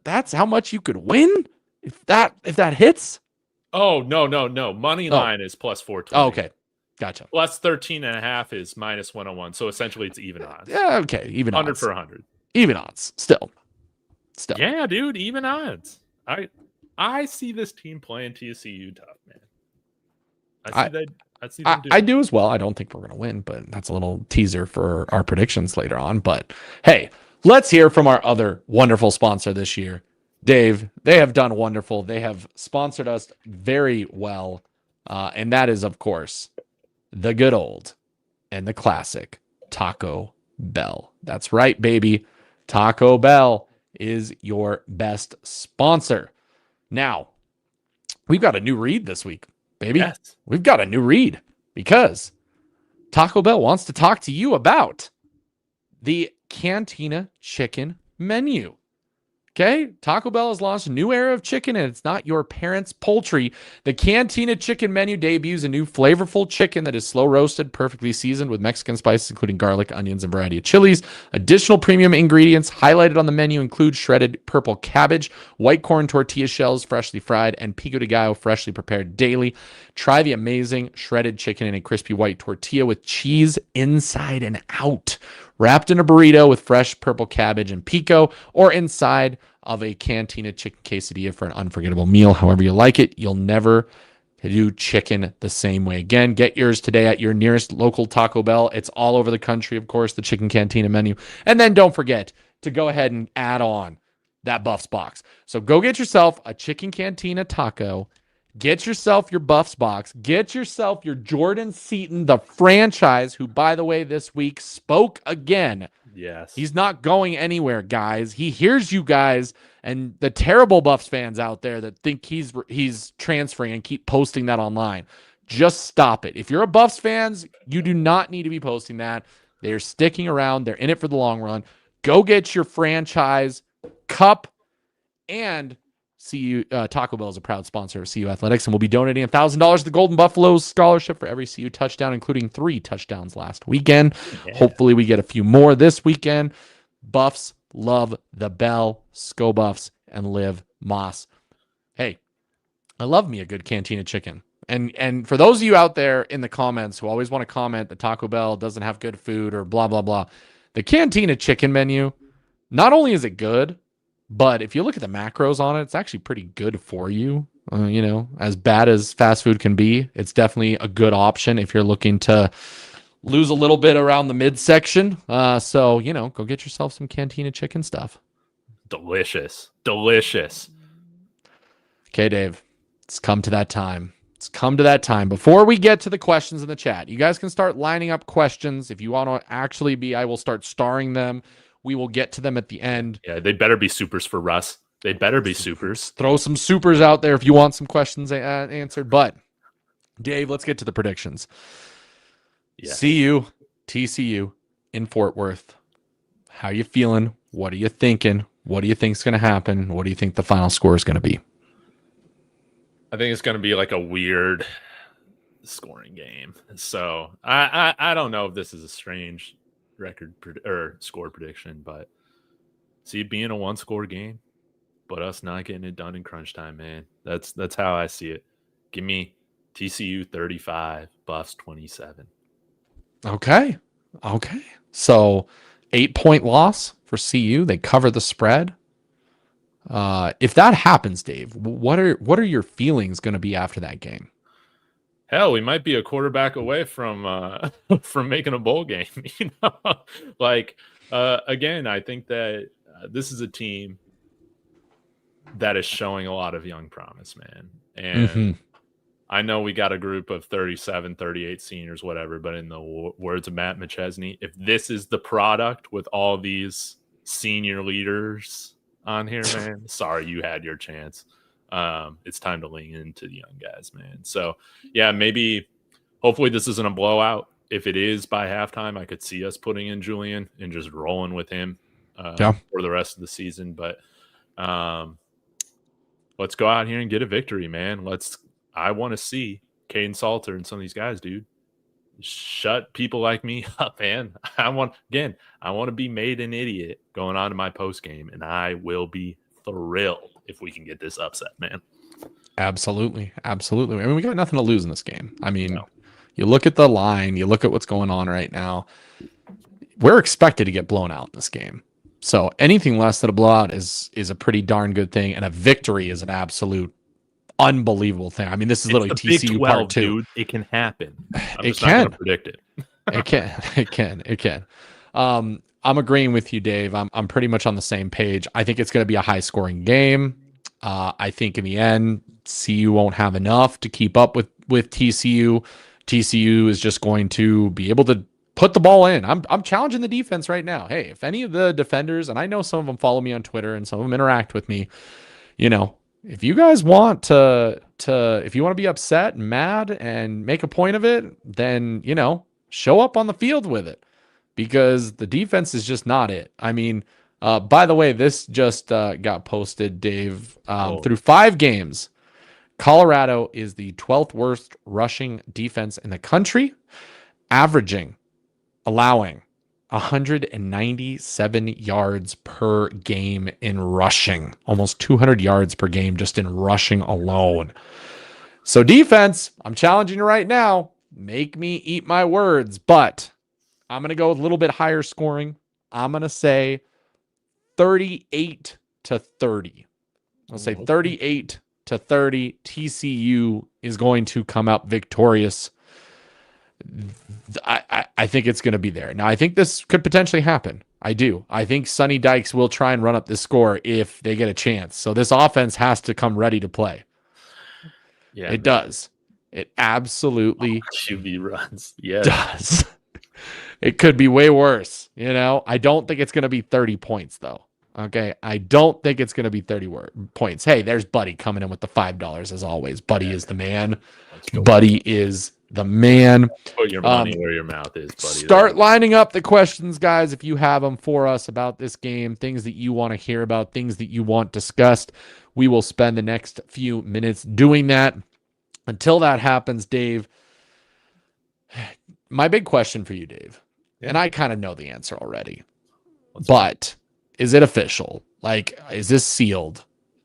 that's how much you could win if that hits. Oh, no. Money line is plus 420. Oh, okay. Gotcha. Plus 13.5 is minus 101. So essentially it's even odds. Yeah, okay. Even 100 odds. for 100. Even odds. Still. Yeah, dude, even odds. I see this team playing TCU tough, man. I see them do I do as well. I don't think we're going to win, but that's a little teaser for our predictions later on. But hey, let's hear from our other wonderful sponsor this year. Dave, they have done wonderful. They have sponsored us very well. And that is, of course, the good old and the classic Taco Bell. That's right, baby. Taco Bell is your best sponsor. Now, we've got a new read this week, baby. Yes. We've got a new read because Taco Bell wants to talk to you about the Cantina Chicken menu. Okay, Taco Bell has launched a new era of chicken, and it's not your parents' poultry. The Cantina Chicken menu debuts a new flavorful chicken that is slow roasted, perfectly seasoned with Mexican spices, including garlic, onions, and a variety of chilies. Additional premium ingredients highlighted on the menu include shredded purple cabbage, white corn tortilla shells, freshly fried, and pico de gallo, freshly prepared daily. Try the amazing shredded chicken in a crispy white tortilla with cheese inside and out, wrapped in a burrito with fresh purple cabbage and pico, or inside of a Cantina chicken quesadilla for an unforgettable meal. However you like it, you'll never do chicken the same way again. Get yours today at your nearest local Taco Bell. It's all over the country, of course, the Chicken Cantina menu. And then don't forget to go ahead and add on that Buffs box. So go get yourself a Chicken Cantina taco. Get yourself your Buffs box. Get yourself your Jordan Seaton, the franchise, who, by the way, this week spoke again. Yes. He's not going anywhere, guys. He hears you guys and the terrible Buffs fans out there that think he's transferring and keep posting that online. Just stop it. If you're a Buffs fans, you do not need to be posting that. They're sticking around. They're in it for the long run. Go get your franchise cup. And CU Taco Bell is a proud sponsor of CU Athletics and will be donating $1,000 to the Golden Buffaloes scholarship for every CU touchdown, including 3 touchdowns last weekend. Yeah. Hopefully we get a few more this weekend. Buffs love the Bell, Sco Buffs, and Liv Moss. Hey, I love me a good Cantina chicken. And for those of you out there in the comments who always want to comment that Taco Bell doesn't have good food or blah, blah, blah, the Cantina chicken menu, not only is it good, but if you look at the macros on it, it's actually pretty good for you. As bad as fast food can be, it's definitely a good option if you're looking to lose a little bit around the midsection. So, go get yourself some Cantina chicken stuff. Delicious. Okay, Dave, it's come to that time. Before we get to the questions in the chat, you guys can start lining up questions. If you want to actually I will start starring them. We will get to them at the end. Yeah, they better be supers for Russ. They better be supers. Throw some supers out there if you want some questions answered. But, Dave, let's get to the predictions. Yeah. CU, TCU in Fort Worth. How you feeling? What are you thinking? What do you think is going to happen? What do you think the final score is going to be? I think it's going to be like a weird scoring game. So I don't know if this is a strange record or score prediction, but see it being a 1-score game, but us not getting it done in crunch time, man. That's how I see it. Give me TCU 35, Buffs 27. Okay. So 8-point loss for CU. They cover the spread. If that happens, Dave, what are your feelings going to be after that game? Hell, we might be a quarterback away from making a bowl game. Again, I think that this is a team that is showing a lot of young promise, man. And I know we got a group of 37, 38 seniors, whatever, but in the words of Matt McChesney, if this is the product with all these senior leaders on here, man, sorry, you had your chance. It's time to lean into the young guys, man. So yeah, hopefully this isn't a blowout. If it is by halftime, I could see us putting in Julian and just rolling with him for the rest of the season. But let's go out here and get a victory, man. I want to see Caden Salter and some of these guys, dude, shut people like me up, man. I want to be made an idiot going on to my post game, and I will be thrilled if we can get this upset, man. Absolutely. Absolutely. I mean, we got nothing to lose in this game. I mean, No. you look at the line, you look at what's going on right now. We're expected to get blown out in this game. So anything less than a blowout is a pretty darn good thing. And a victory is an absolute unbelievable thing. I mean, this is literally It's the Big TCU 12, part 2. dude. It can happen. I'm It just not going can. to predict it. It can. It can. I'm agreeing with you, Dave. I'm pretty much on the same page. I think it's going to be a high scoring game. I think in the end, CU won't have enough to keep up with TCU. TCU is just going to be able to put the ball in. I'm challenging the defense right now. Hey, if any of the defenders, and I know some of them follow me on Twitter and some of them interact with me, if you guys want to if you want to be upset and mad and make a point of it, then, show up on the field with it, because the defense is just not it. I mean, by the way, this just got posted, Dave. Through 5 games, Colorado is the 12th worst rushing defense in the country, allowing 197 yards per game in rushing, almost 200 yards per game just in rushing alone. So defense, I'm challenging you right now. Make me eat my words, but I'm going to go with a little bit higher scoring. I'm going to say 38-30. I'll say 38-30. TCU is going to come out victorious. I think it's going to be there. Now, I think this could potentially happen. I do. I think Sonny Dykes will try and run up this score if they get a chance. So this offense has to come ready to play. Yeah, it does. It absolutely QB runs. Does. It could be way worse. I don't think it's going to be 30 points, though. Okay. I don't think it's going to be 30 points. Hey, there's Buddy coming in with the $5 as always. Buddy is the man. Buddy is the man. Put your money where your mouth is, buddy. Start lining up the questions, guys, if you have them for us about this game, things that you want to hear about, things that you want discussed. We will spend the next few minutes doing that. Until that happens, Dave, my big question for you, Dave, and I kind of know the answer already, but is it official? Like, is this sealed?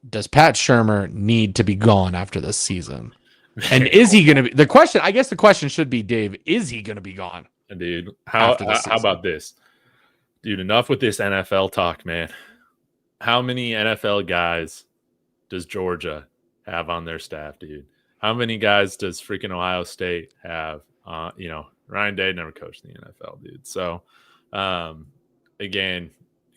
Does Pat Shurmur need to be gone after this season? And is he going to be the question should be, Dave, is he going to be gone? Dude, how about this? Dude, enough with this NFL talk, man. How many NFL guys does Georgia have on their staff, dude? How many guys does freaking Ohio State have? Ryan Day never coached in the NFL, dude. So, again,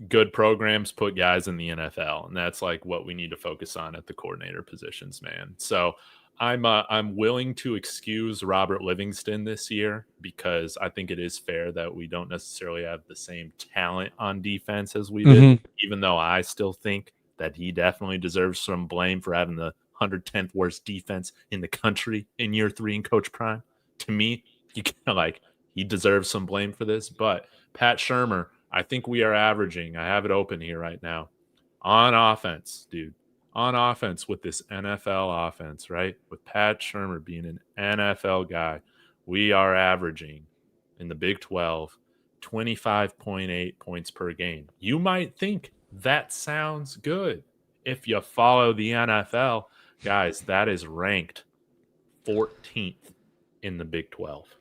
good programs put guys in the NFL, and that's like what we need to focus on at the coordinator positions, man. So I'm willing to excuse Robert Livingston this year because I think it is fair that we don't necessarily have the same talent on defense as we did, even though I still think that he definitely deserves some blame for having the 110th worst defense in the country in year 3 in Coach Prime. To me, he deserves some blame for this. But Pat Shurmur, I think we are averaging, I have it open here right now, on offense, dude. On offense with this NFL offense, right? With Pat Shurmur being an NFL guy, we are averaging in the Big 12 25.8 points per game. You might think that sounds good. If you follow the NFL, guys, that is ranked 14th in the Big 12.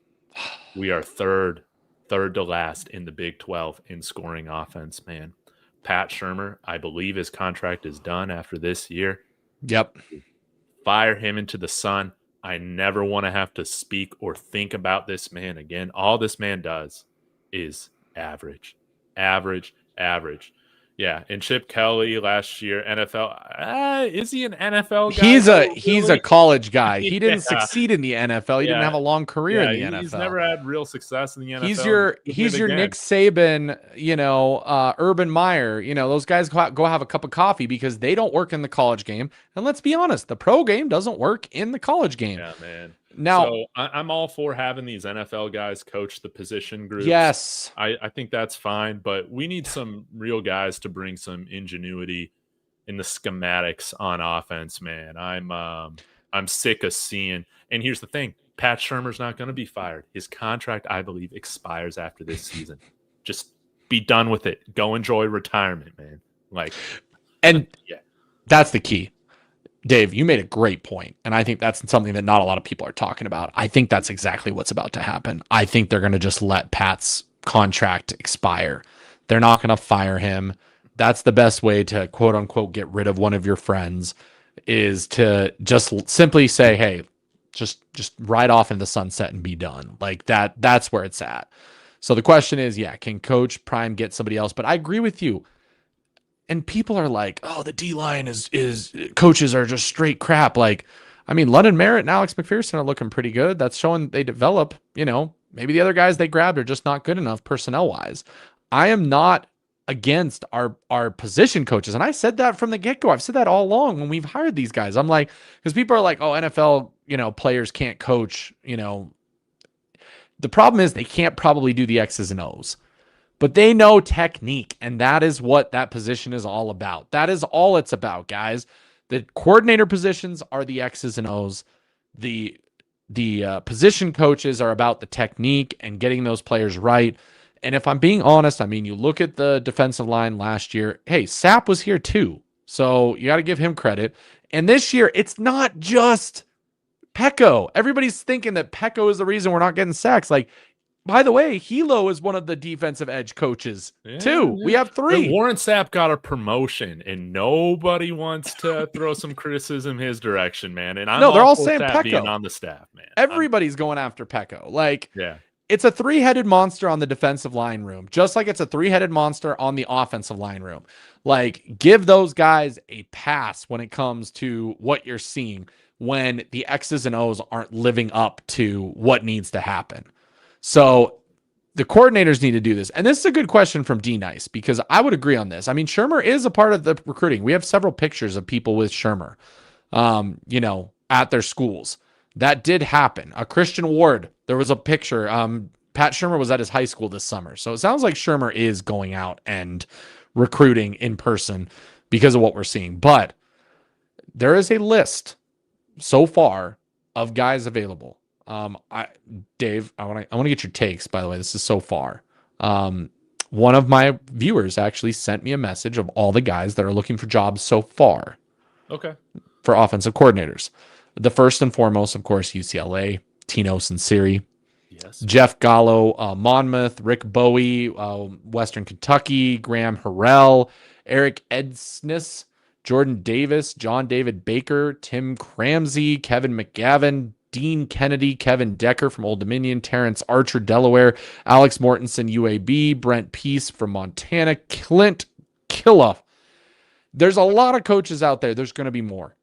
We are third to last in the Big 12 in scoring offense, man. Pat Shurmur, I believe his contract is done after this year. Yep. Fire him into the sun. I never want to have to speak or think about this man again. All this man does is average. Yeah, and Chip Kelly last year, NFL. Is he an NFL guy? He's a college guy. He didn't succeed in the NFL. He didn't have a long career in the NFL. He's never had real success in the NFL. He's your Nick Saban, Urban Meyer. Those guys go have a cup of coffee because they don't work in the college game. And let's be honest, the pro game doesn't work in the college game. Yeah, man. Now, so I'm all for having these NFL guys coach the position groups. Yes. I think that's fine, but we need some real guys to bring some ingenuity in the schematics on offense, man. I'm sick of seeing. And here's the thing. Pat Shurmur's not going to be fired. His contract, I believe, expires after this season. Just be done with it. Go enjoy retirement, man. And that's the key. Dave, you made a great point, and I think that's something that not a lot of people are talking about. I think that's exactly what's about to happen. I think they're going to just let Pat's contract expire. They're not going to fire him. That's the best way to quote unquote get rid of one of your friends, is to just simply say, "Hey, just ride off into the sunset and be done." Like that. That's where it's at. So the question is, yeah, can Coach Prime get somebody else? But I agree with you. And people are like, "Oh, the D line is coaches are just straight crap." Like, I mean, London Merritt and Alex McPherson are looking pretty good. That's showing they develop. Maybe the other guys they grabbed are just not good enough personnel wise. I am not against our position coaches, and I said that from the get go. I've said that all along when we've hired these guys. I'm like, because people are like, "Oh, NFL, players can't coach." The problem is they can't probably do the X's and O's. But they know technique, and that is what that position is all about. That is all it's about, guys. The coordinator positions are the X's and O's. The position coaches are about the technique and getting those players right. And if I'm being honest, I mean, you look at the defensive line last year. Hey, Sapp was here too, so you got to give him credit. And this year, it's not just Pecco. Everybody's thinking that Pecco is the reason we're not getting sacks. Like, by the way, Hilo is one of the defensive edge coaches too. Yeah. We have 3. And Warren Sapp got a promotion, and nobody wants to throw some criticism his direction, man. And they're all saying Pecco being on the staff, man. Everybody's going after Pecco. Like, yeah, it's a 3-headed monster on the defensive line room, just like it's a 3-headed monster on the offensive line room. Like, give those guys a pass when it comes to what you're seeing when the X's and O's aren't living up to what needs to happen. So the coordinators need to do this. And this is a good question from D Nice, because I would agree on this. I mean, Shermer is a part of the recruiting. We have several pictures of people with Shermer, at their schools. That did happen. Christian Ward, there was a picture. Pat Shermer was at his high school this summer. So it sounds like Shermer is going out and recruiting in person because of what we're seeing. But there is a list so far of guys available. Dave, I want to get your takes, by the way. This is so far. One of my viewers actually sent me a message of all the guys that are looking for jobs so far. Okay. For offensive coordinators. The first and foremost, of course, UCLA, Tino Sinceri. Yes. Jeff Gallo, Monmouth, Rick Bowie, Western Kentucky, Graham Harrell, Eric Edsness, Jordan Davis, John David Baker, Tim Cramsey, Kevin McGavin, Dean Kennedy, Kevin Decker from Old Dominion, Terrence Archer, Delaware, Alex Mortensen, UAB, Brent Peace from Montana, Clint Killa. There's a lot of coaches out there. There's going to be more.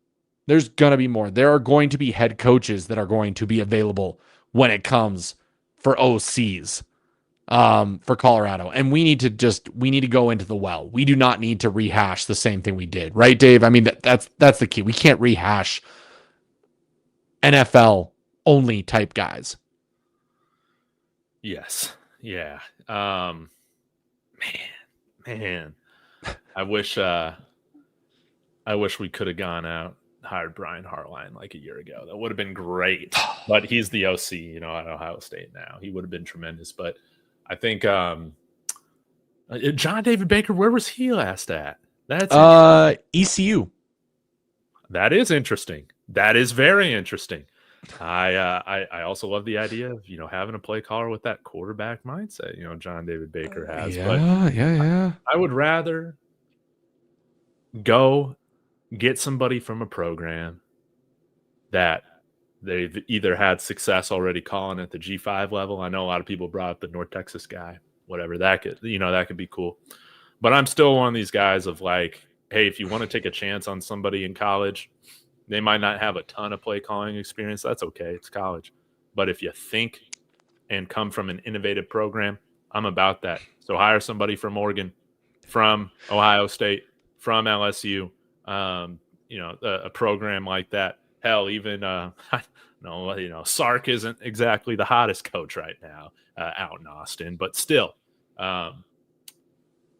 There are going to be head coaches that are going to be available when it comes for OCs for Colorado. And we need to go into the well. We do not need to rehash the same thing we did. Right, Dave? I mean, that's the key. We can't rehash NFL only type guys. Yes. Yeah. Man. I wish we could have gone out, hired Brian Hartline like a year ago. That would have been great. But he's the OC, at Ohio State now. He would have been tremendous. But I think John David Baker, where was he last at? That's ECU. That is interesting. That is very interesting. I also love the idea of having a play caller with that quarterback mindset. John David Baker has. Yeah. I would rather go get somebody from a program that they've either had success already calling at the G5 level. I know a lot of people brought up the North Texas guy, whatever that could be cool. But I'm still one of these guys of like, hey, if you want to take a chance on somebody in college, they might not have a ton of play calling experience. That's okay. It's college. But if you think and come from an innovative program, I'm about that. So hire somebody from Oregon, from Ohio State, from LSU, a program like that. Hell, even Sark isn't exactly the hottest coach right now out in Austin, but still,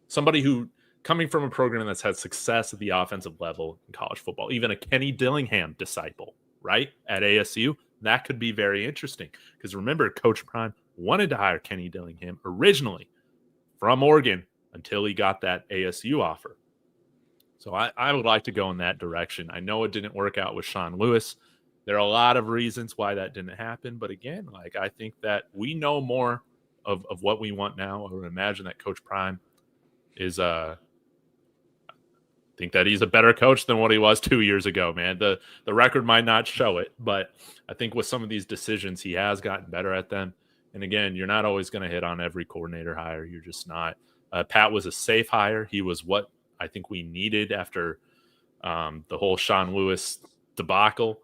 somebody who coming from a program that's had success at the offensive level in college football, even a Kenny Dillingham disciple, right, at ASU, that could be very interesting. Because remember, Coach Prime wanted to hire Kenny Dillingham originally from Oregon until he got that ASU offer. So I would like to go in that direction. I know it didn't work out with Sean Lewis. There are a lot of reasons why that didn't happen. But again, like I think that we know more of what we want now. I would imagine that Coach Prime is I think that he's a better coach than what he was 2 years ago, man. The record might not show it, but I think with some of these decisions, he has gotten better at them. And again, you're not always going to hit on every coordinator hire. You're just not. Pat was a safe hire. He was what I think we needed after the whole Sean Lewis debacle.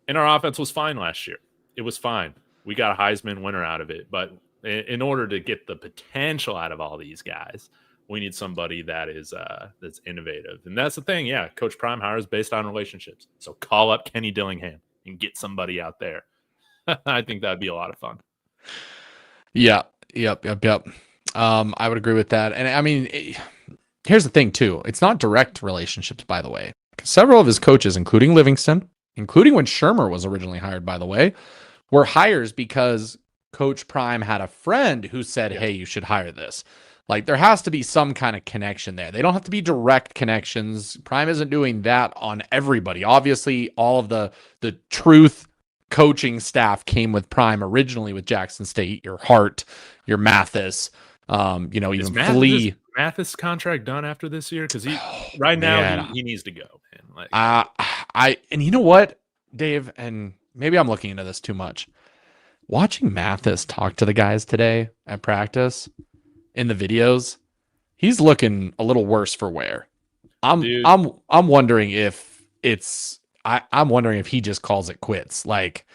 And our offense was fine last year. It was fine. We got a Heisman winner out of it. But in order to get the potential out of all these guys, we need somebody that is that's innovative. And that's the thing. Yeah, Coach Prime hires based on relationships. So call up Kenny Dillingham and get somebody out there. I think that'd be a lot of fun. Yeah. Yep. I would agree with that. And I mean, here's the thing too. It's not direct relationships, by the way. Several of his coaches, including Livingston, including when Shermer was originally hired, by the way, were hires because Coach Prime had a friend who said, hey, you should hire this. Like, there has to be some kind of connection there. They don't have to be direct connections. Prime isn't doing that on everybody. Obviously, all of the truth coaching staff came with Prime originally with Jackson State, your Hart, your Mathis, even Flea. Mathis contract done after this year? Because right now he needs to go. Man. Like, and you know what, Dave, and maybe I'm looking into this too much. Watching Mathis talk to the guys today at practice in the videos, he's looking a little worse for wear. I'm wondering if I'm wondering if he just calls it quits. Like,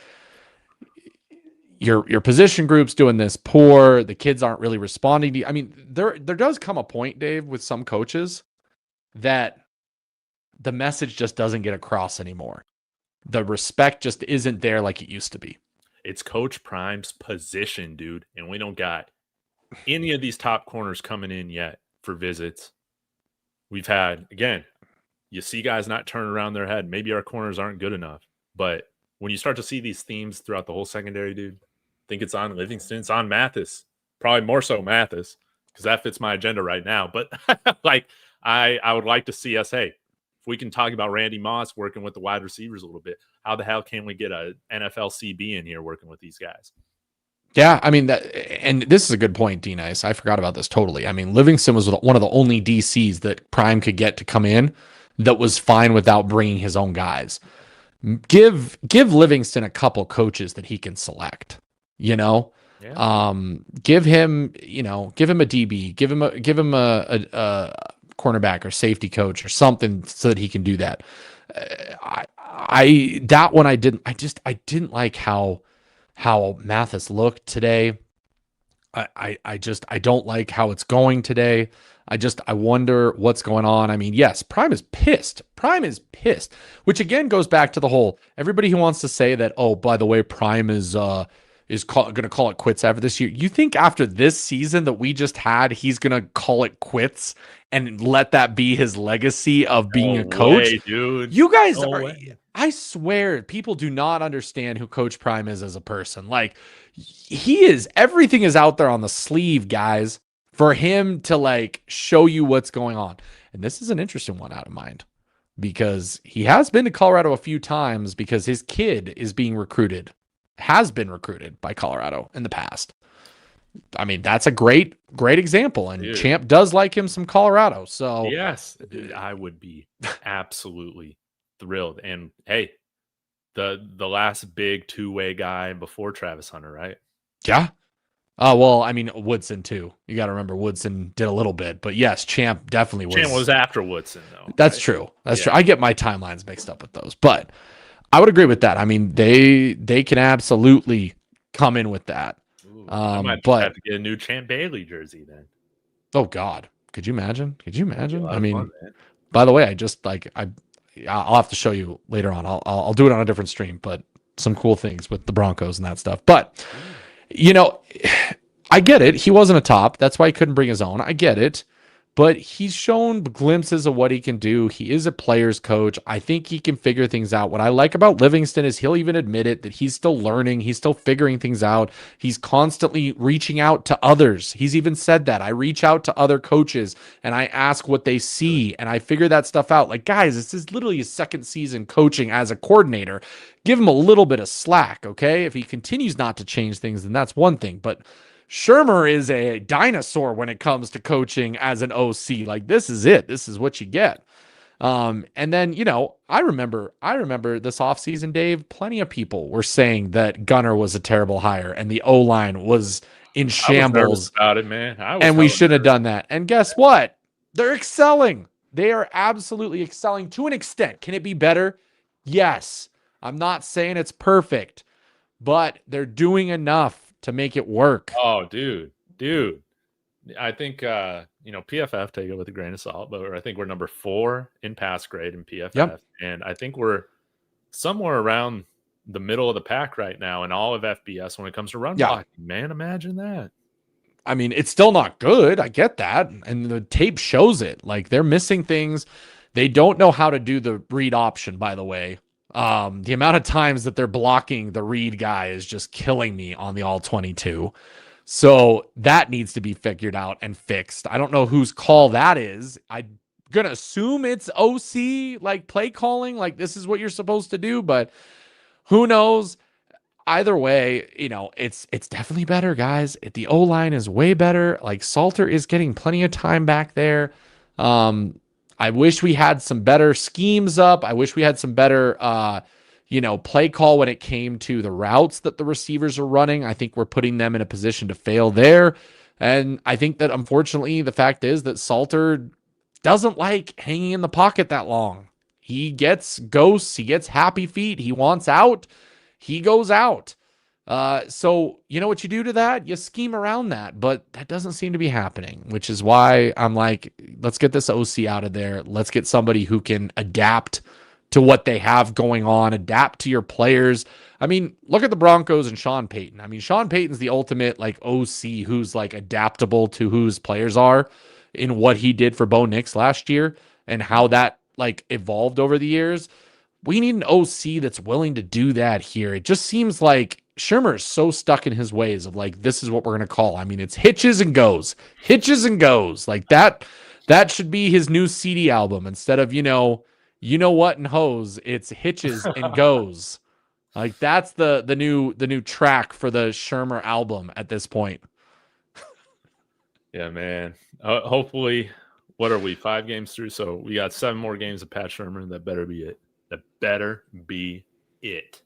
your position group's doing this poor. The kids aren't really responding to you. I mean, there does come a point, Dave, with some coaches that the message just doesn't get across anymore. The respect just isn't there like it used to be. It's Coach Prime's position, dude. And we don't got any of these top corners coming in yet for visits. We've had, again, you see guys not turn around their head. Maybe our corners aren't good enough. But when you start to see these themes throughout the whole secondary, dude, I think it's on Livingston. It's on Mathis. Probably more so Mathis, because that fits my agenda right now. But like, I would like to see us, hey, if we can talk about Randy Moss working with the wide receivers a little bit, how the hell can we get a NFL CB in here working with these guys? Yeah, I mean, and this is a good point, D-Nice. I forgot about this totally. I mean, Livingston was one of the only DCs that Prime could get to come in that was fine without bringing his own guys. Give Livingston a couple coaches that he can select, Yeah. Give him a DB, give him a cornerback or safety coach or something so that he can do that. I didn't like how Mathis looked today. I don't like how it's going today. I wonder what's going on. I mean, yes, Prime is pissed. Which again goes back to the whole, everybody who wants to say that, oh, by the way, Prime is going to call it quits after this year. You think after this season that we just had, he's going to call it quits and let that be his legacy of being a coach? Dude. You guys I swear, people do not understand who Coach Prime is as a person. Like, everything is out there on the sleeve, guys, for him to like show you what's going on. And this is an interesting one out of mind, because he has been to Colorado a few times because his kid has been recruited by Colorado in the past. I mean, that's a great example. And Champ does like him some Colorado. So yes, I would be absolutely thrilled. And hey, the last big two-way guy before Travis Hunter, right? Yeah. Well, I mean, Woodson too. You got to remember Woodson did a little bit, but yes, Champ definitely was. Champ was after Woodson, though. That's right? True. That's true. I get my timelines mixed up with those, but I would agree with that. I mean, they can absolutely come in with that. Ooh, I might have to get a new Champ Bailey jersey then. Oh God, could you imagine? I mean, by the way, I'll have to show you later on. I'll do it on a different stream, but some cool things with the Broncos and that stuff. But I get it. He wasn't a top. That's why he couldn't bring his own. I get it. but he's shown glimpses of what he can do. He is a player's coach. I think he can figure things out. What I like about Livingston is he'll even admit it, that he's still learning. He's still figuring things out. He's constantly reaching out to others. He's even said that. I reach out to other coaches and I ask what they see and I figure that stuff out. Like, guys, this is literally his second season coaching as a coordinator. Give him a little bit of slack, okay? If he continues not to change things, then that's one thing. But Shermer is a dinosaur when it comes to coaching as an OC. Like, this is it. This is what you get. And then, I remember this offseason, Dave, plenty of people were saying that Gunner was a terrible hire and the O-line was in shambles. I was nervous about it, man. And we should have done that. And guess what? They're excelling. They are absolutely excelling to an extent. Can it be better? Yes. I'm not saying it's perfect, but they're doing enough to make it work. Oh, dude. I think, PFF, take it with a grain of salt, but I think we're number 4 in pass grade in PFF. Yep. And I think we're somewhere around the middle of the pack right now in all of FBS when it comes to run blocking. Man, imagine that. I mean, it's still not good. I get that. And the tape shows it. Like, they're missing things. They don't know how to do the read option, by the way. The amount of times that they're blocking the read guy is just killing me on the all 22. So that needs to be figured out and fixed. I don't know whose call that is. I'm going to assume it's OC, like play calling, like this is what you're supposed to do, but who knows? Either way, it's definitely better, guys. The O-line is way better. Like, Salter is getting plenty of time back there. I wish we had some better schemes up. I wish we had some better, play call when it came to the routes that the receivers are running. I think we're putting them in a position to fail there. And I think that, unfortunately, the fact is that Salter doesn't like hanging in the pocket that long. He gets ghosts. He gets happy feet. He wants out. He goes out. So you know what you do to that? You scheme around that, but that doesn't seem to be happening, which is why I'm like, let's get this OC out of there. Let's get somebody who can adapt to what they have going on, adapt to your players. I mean, look at the Broncos and Sean Payton. I mean, Sean Payton's the ultimate like OC who's like adaptable to who his players are in what he did for Bo Nix last year and how that like evolved over the years. We need an OC that's willing to do that here. It just seems like Shermer is so stuck in his ways of like, this is what we're going to call. I mean, it's hitches and goes. Like that should be his new CD album instead of, you know what, and hose. It's hitches and goes. Like that's the new track for the Shermer album at this point. Yeah, man. Hopefully, what are we, 5 games through? So we got 7 more games of Pat Shermer. That better be it.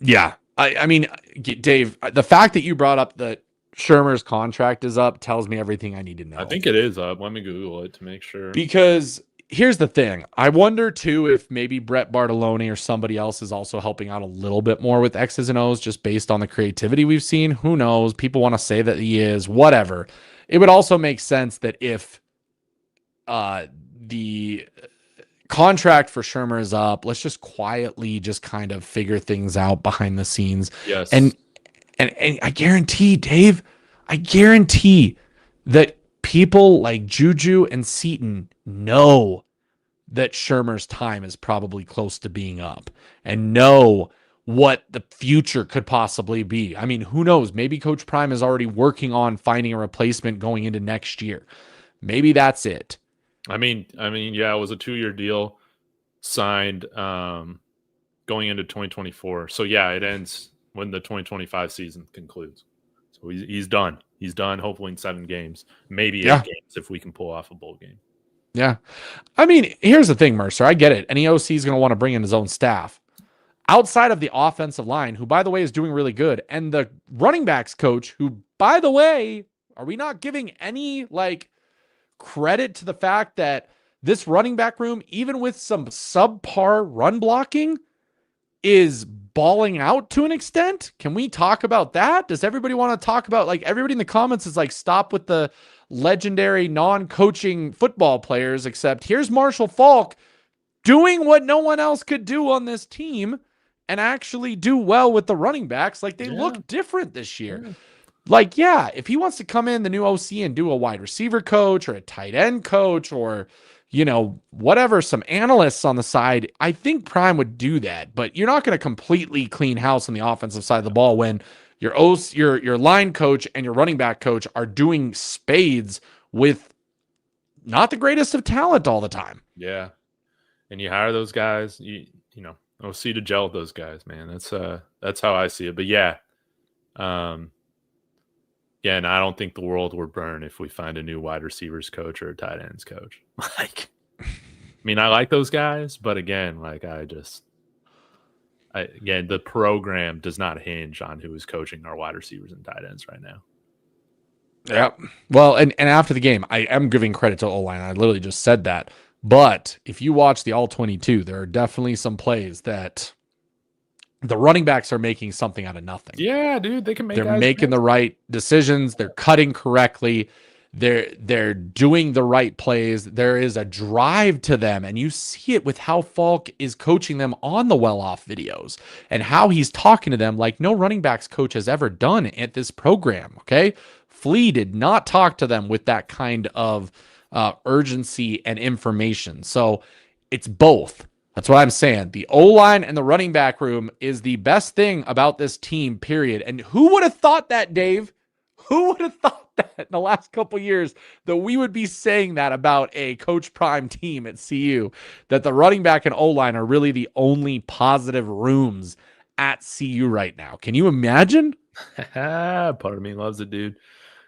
Yeah. I mean, Dave, the fact that you brought up that Shermer's contract is up tells me everything I need to know. I think it is up. Let me Google it to make sure. Because here's the thing. I wonder, too, if maybe Brett Bartolone or somebody else is also helping out a little bit more with X's and O's just based on the creativity we've seen. Who knows? People want to say that he is. Whatever. It would also make sense that if the contract for Shermer is up, let's just quietly just kind of figure things out behind the scenes. Yes. And I guarantee, Dave, that people like Juju and Seton know that Shermer's time is probably close to being up and know what the future could possibly be. I mean, who knows? Maybe Coach Prime is already working on finding a replacement going into next year. Maybe that's it. I mean, yeah, it was a 2-year deal signed going into 2024. So yeah, it ends when the 2025 season concludes. So he's done. He's done. Hopefully in 7 games, maybe 8 games if we can pull off a bowl game. Yeah, I mean, here's the thing, Mercer. I get it. Any OC is going to want to bring in his own staff outside of the offensive line, who, by the way, is doing really good, and the running backs coach, who, by the way, are we not giving any like credit to the fact that this running back room, even with some subpar run blocking, is balling out to an extent? Can we talk about that? Does everybody want to talk about, like, everybody in the comments is like, stop with the legendary non-coaching football players, except here's Marshall Faulk doing what no one else could do on this team and actually do well with the running backs. Like, they look different this year. Like, yeah, if he wants to come in the new OC and do a wide receiver coach or a tight end coach or, whatever, some analysts on the side, I think Prime would do that. But you're not going to completely clean house on the offensive side of the ball when your line coach and your running back coach are doing spades with not the greatest of talent all the time. Yeah. And you hire those guys, you know, OC to gel with those guys, man. That's how I see it. But yeah. Yeah, and I don't think the world will burn if we find a new wide receivers coach or a tight ends coach. Like, I mean, I like those guys, but again, like again, the program does not hinge on who is coaching our wide receivers and tight ends right now. Yeah. Well, and after the game, I am giving credit to O-line. I literally just said that. But if you watch the All-22, there are definitely some plays that the running backs are making something out of nothing. Yeah, dude, they're making the right decisions. They're cutting correctly. They're doing the right plays. There is a drive to them, and you see it with how Falk is coaching them on the well-off videos and how he's talking to them like no running backs coach has ever done at this program. Okay, Flea did not talk to them with that kind of urgency and information. So it's both. That's what I'm saying. The O-line and the running back room is the best thing about this team, period. And who would have thought that, Dave? Who would have thought that in the last couple years that we would be saying that about a Coach Prime team at CU, that the running back and O-line are really the only positive rooms at CU right now? Can you imagine? Part of me loves it, dude.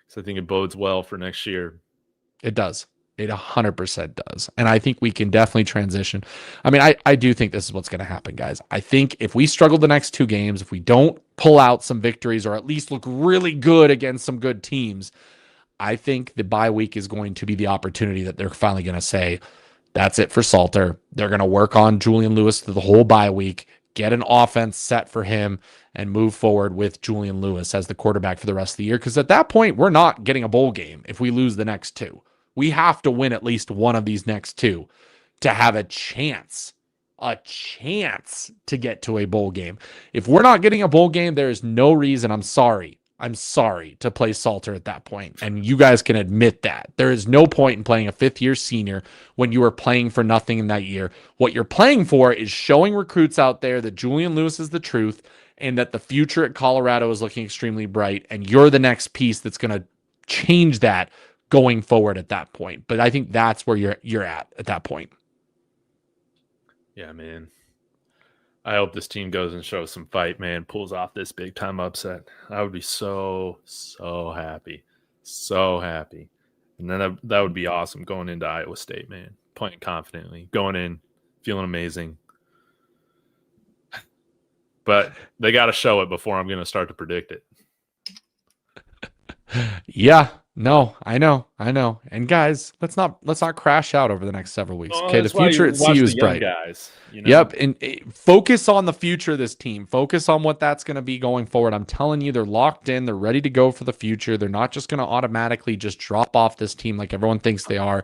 Because I think it bodes well for next year. It does. It 100% does. And I think we can definitely transition. I mean, I do think this is what's going to happen, guys. I think if we struggle the next two games, if we don't pull out some victories or at least look really good against some good teams, I think the bye week is going to be the opportunity that they're finally going to say, that's it for Salter. They're going to work on Julian Lewis through the whole bye week, get an offense set for him, and move forward with Julian Lewis as the quarterback for the rest of the year. Because at that point, we're not getting a bowl game if we lose the next two. We have to win at least one of these next two to have a chance to get to a bowl game. If we're not getting a bowl game, there is no reason, I'm sorry to play Salter at that point. And you guys can admit that. There is no point in playing a fifth-year senior when you are playing for nothing in that year. What you're playing for is showing recruits out there that Julian Lewis is the truth and that the future at Colorado is looking extremely bright, and you're the next piece that's going to change that going forward at that point. But I think that's where you're at that point. Yeah, man. I hope this team goes and shows some fight, man, pulls off this big time upset. I would be so happy. So happy. And then that would be awesome going into Iowa State, man. Playing confidently, going in, feeling amazing. But they got to show it before I'm going to start to predict it. Yeah. No, I know. And guys, let's not crash out over the next several weeks. Okay, the future at CU is bright. Guys, Yep, and focus on the future of this team. Focus on what that's going to be going forward. I'm telling you, they're locked in. They're ready to go for the future. They're not just going to automatically just drop off this team like everyone thinks they are.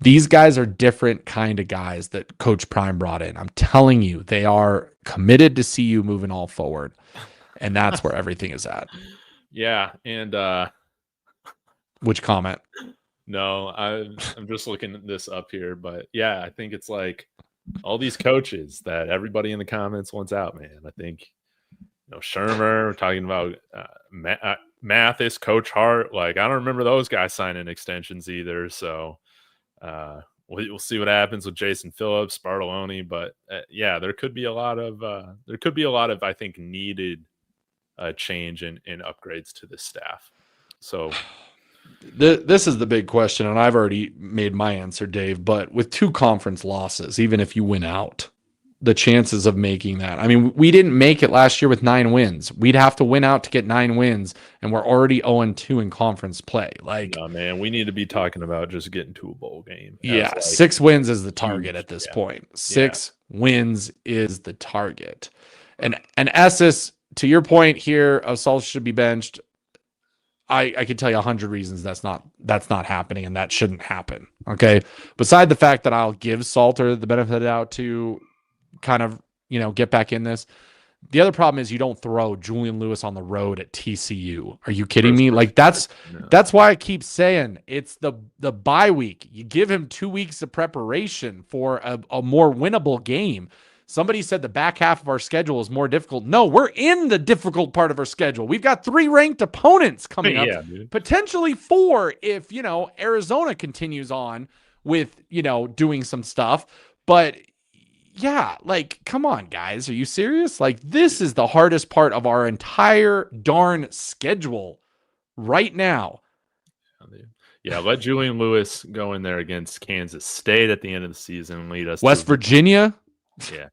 These guys are different kind of guys that Coach Prime brought in. I'm telling you, they are committed to CU moving all forward, and that's where everything is at. Yeah, and which comment? No, I'm just looking this up here, but yeah, I think it's like all these coaches that everybody in the comments wants out, man. I think Shermer, we're talking about Mathis, Coach Hart. Like, I don't remember those guys signing extensions either. So we'll see what happens with Jason Phillips, Bartolone. But yeah, there could be a lot of I think needed change and upgrades to the staff. So. This is the big question, and I've already made my answer, Dave, but with 2 conference losses, even if you win out, the chances of making that. I mean, we didn't make it last year with 9 wins. We'd have to win out to get 9 wins, and we're already 0-2 in conference play. Like, no, man, we need to be talking about just getting to a bowl game. Yeah, like 6 wins is the target at this point. 6 wins is the target. And Esses, to your point here, Salter should be benched. I could tell you 100 reasons that's not happening, and that shouldn't happen. Okay. Beside the fact that I'll give Salter the benefit of the doubt to kind of, get back in this, The other problem is you don't throw Julian Lewis on the road at TCU. Are you kidding me? Like that's why I keep saying it's the bye week. You give him 2 weeks of preparation for a more winnable game. Somebody said the back half of our schedule is more difficult. No, we're in the difficult part of our schedule. We've got 3 ranked opponents coming up, potentially 4 if, Arizona continues on with, doing some stuff. But yeah, like, come on, guys. Are you serious? Like, this is the hardest part of our entire darn schedule right now. Yeah, let Julian Lewis go in there against Kansas State at the end of the season and lead us West Virginia. Yeah.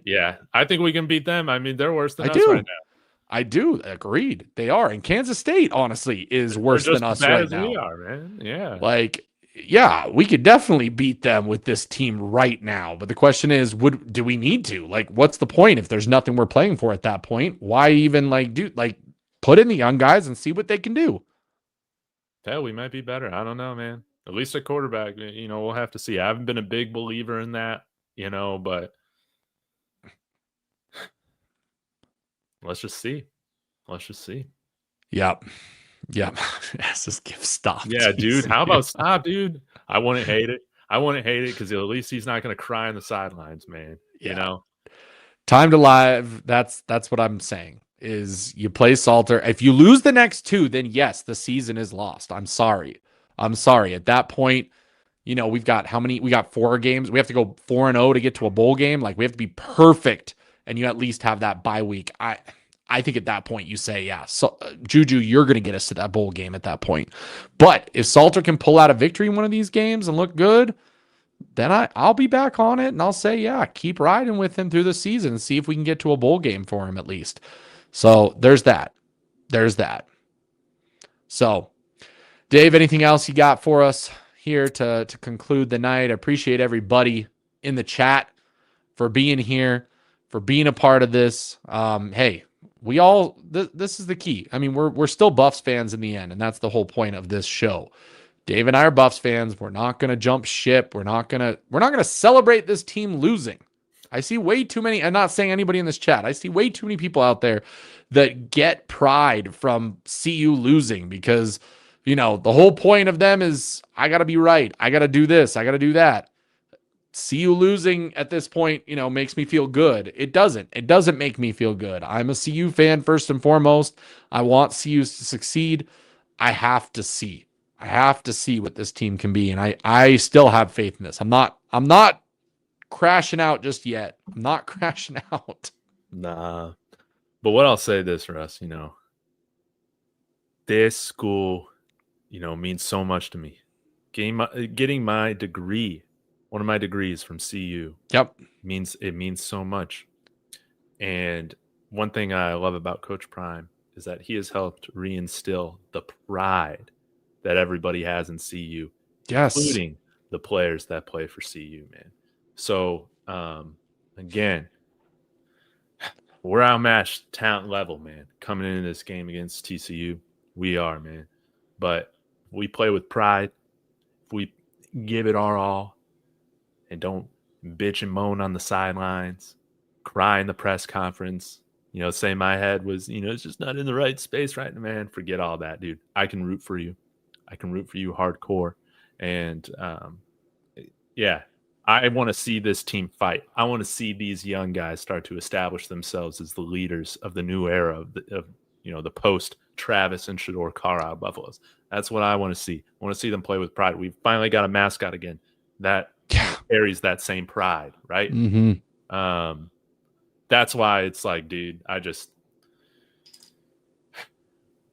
Yeah, I think we can beat them. I mean, they're worse than us right now. I do. Agreed. They are. And Kansas State, honestly, is worse than us right now. We are, man. Yeah. We could definitely beat them with this team right now. But the question is, do we need to? Like, what's the point if there's nothing we're playing for at that point? Why even put in the young guys and see what they can do? Yeah, we might be better. I don't know, man. At least at quarterback, we'll have to see. I haven't been a big believer in that, but let's just see. Yep. Just give stop. Yeah, dude. How about stop, dude? I wouldn't hate it. Because at least he's not going to cry on the sidelines, man. Time to live. That's what I'm saying. Is you play Salter. If you lose the next 2, then yes, the season is lost. I'm sorry. At that point, we've got how many? We got 4 games. We have to go 4-0 to get to a bowl game. Like, we have to be perfect, and you at least have that bye week. I think at that point you say, yeah, so Juju, you're going to get us to that bowl game at that point. But if Salter can pull out a victory in one of these games and look good, then I'll be back on it, and I'll say, yeah, keep riding with him through the season and see if we can get to a bowl game for him at least. So there's that. So, Dave, anything else you got for us here to conclude the night? I appreciate everybody in the chat for being here, for being a part of this. Hey, this is the key. I mean, we're still Buffs fans in the end, and that's the whole point of this show. Dave and I are Buffs fans. We're not going to jump ship. We're not going to celebrate this team losing. I see way too many. I'm not saying anybody in this chat. I see way too many people out there that get pride from CU losing because, the whole point of them is I got to be right. I got to do this. I got to do that. CU losing at this point, makes me feel good. It doesn't make me feel good. I'm a CU fan first and foremost. I want CU to succeed. I have to see what this team can be. And I still have faith in this. I'm not crashing out just yet. I'm not crashing out. Nah. But what I'll say this, Russ, this school, means so much to me. Getting my degree, one of my degrees from CU. Yep. It means so much. And one thing I love about Coach Prime is that he has helped reinstill the pride that everybody has in CU. Yes. Including the players that play for CU, man. So, again, we're outmatched talent level, man. Coming into this game against TCU, we are, man. But we play with pride. We give it our all and don't bitch and moan on the sidelines, cry in the press conference, say my head was, it's just not in the right space right now, man. Forget all that, dude. I can root for you. Hardcore. And, I want to see this team fight. I want to see these young guys start to establish themselves as the leaders of the new era of the post Travis and Shador Colorado Buffaloes. That's what I want to see. I want to see them play with pride. We've finally got a mascot again that carries that same pride, right? Mm-hmm. That's why it's like, dude,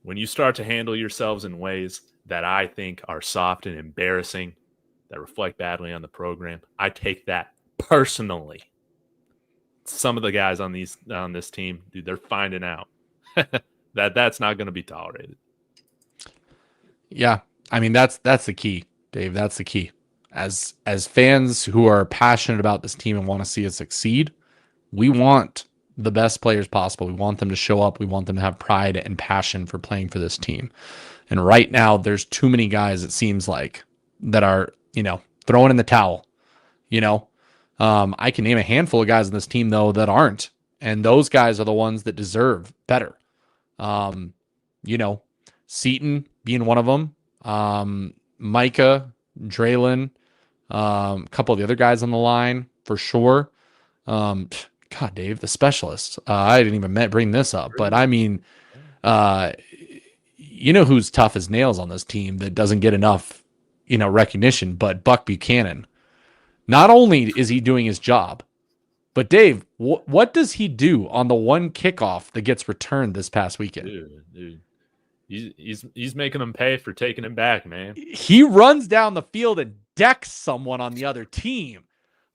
when you start to handle yourselves in ways that I think are soft and embarrassing, that reflect badly on the program, I take that personally. Some of the guys on this team, dude, they're finding out that's not going to be tolerated. Yeah, I mean that's the key, Dave. That's the key. As fans who are passionate about this team and want to see it succeed, we want the best players possible. We want them to show up. We want them to have pride and passion for playing for this team. And right now, there's too many guys, it seems like, that are throwing in the towel. I can name a handful of guys on this team, though, that aren't. And those guys are the ones that deserve better. You know, Seaton being one of them, Micah, Draylon, a couple of the other guys on the line for sure. God, Dave, the specialists. I didn't even bring this up, but I mean, you know who's tough as nails on this team that doesn't get enough, recognition, but Buck Buchanan. Not only is he doing his job, but Dave, what does he do on the one kickoff that gets returned this past weekend? Dude. He's making them pay for taking him back, man. He runs down the field and decks someone on the other team.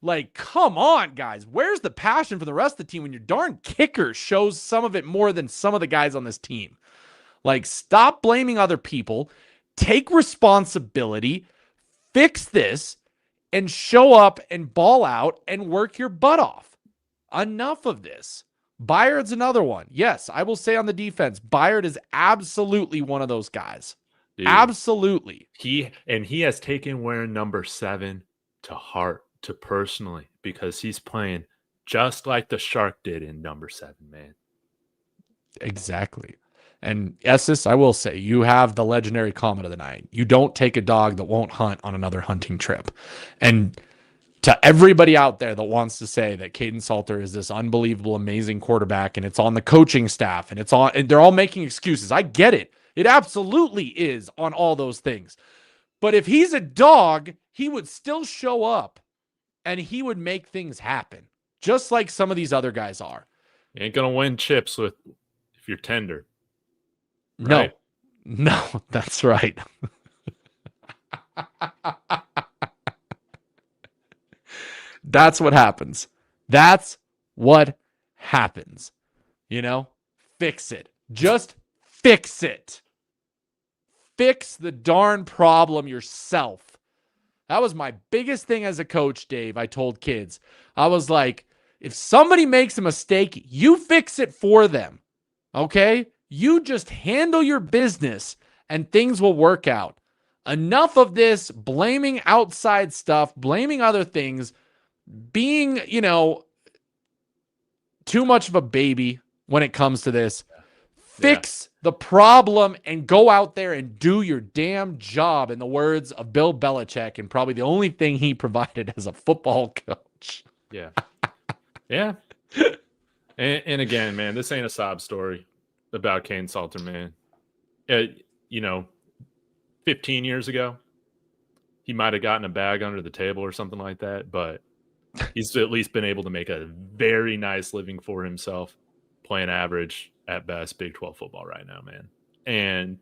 Like, come on, guys. Where's the passion for the rest of the team when your darn kicker shows some of it more than some of the guys on this team? Like, stop blaming other people. Take responsibility. Fix this. And show up and ball out and work your butt off. Enough of this. Byard's another one. Yes, I will say on the defense, Byard is absolutely one of those guys. Dude, absolutely. He has taken wearing number 7 to heart, to personally, because he's playing just like the Shark did in number 7, man. Exactly. And Esses, I will say, you have the legendary comment of the night. You don't take a dog that won't hunt on another hunting trip. And to everybody out there that wants to say that Caden Salter is this unbelievable, amazing quarterback, and it's on the coaching staff, and they're all making excuses. I get it. It absolutely is on all those things. But if he's a dog, he would still show up and he would make things happen, just like some of these other guys are. You ain't going to win chips if you're tender. Right? No, that's right. That's what happens. That's what happens. Fix it. Just fix it. Fix the darn problem yourself. That was my biggest thing as a coach, Dave. I told kids, I was like, if somebody makes a mistake, you fix it for them. Okay? You just handle your business and things will work out. Enough of this blaming outside stuff, blaming other things, being, too much of a baby when it comes to this. Fix the problem and go out there and do your damn job, in the words of Bill Belichick, and probably the only thing he provided as a football coach. Yeah. Yeah. And again, man, this ain't a sob story about Caden Salter, man. 15 years ago, he might have gotten a bag under the table or something like that, but he's at least been able to make a very nice living for himself, playing average at best Big 12 football right now, man. And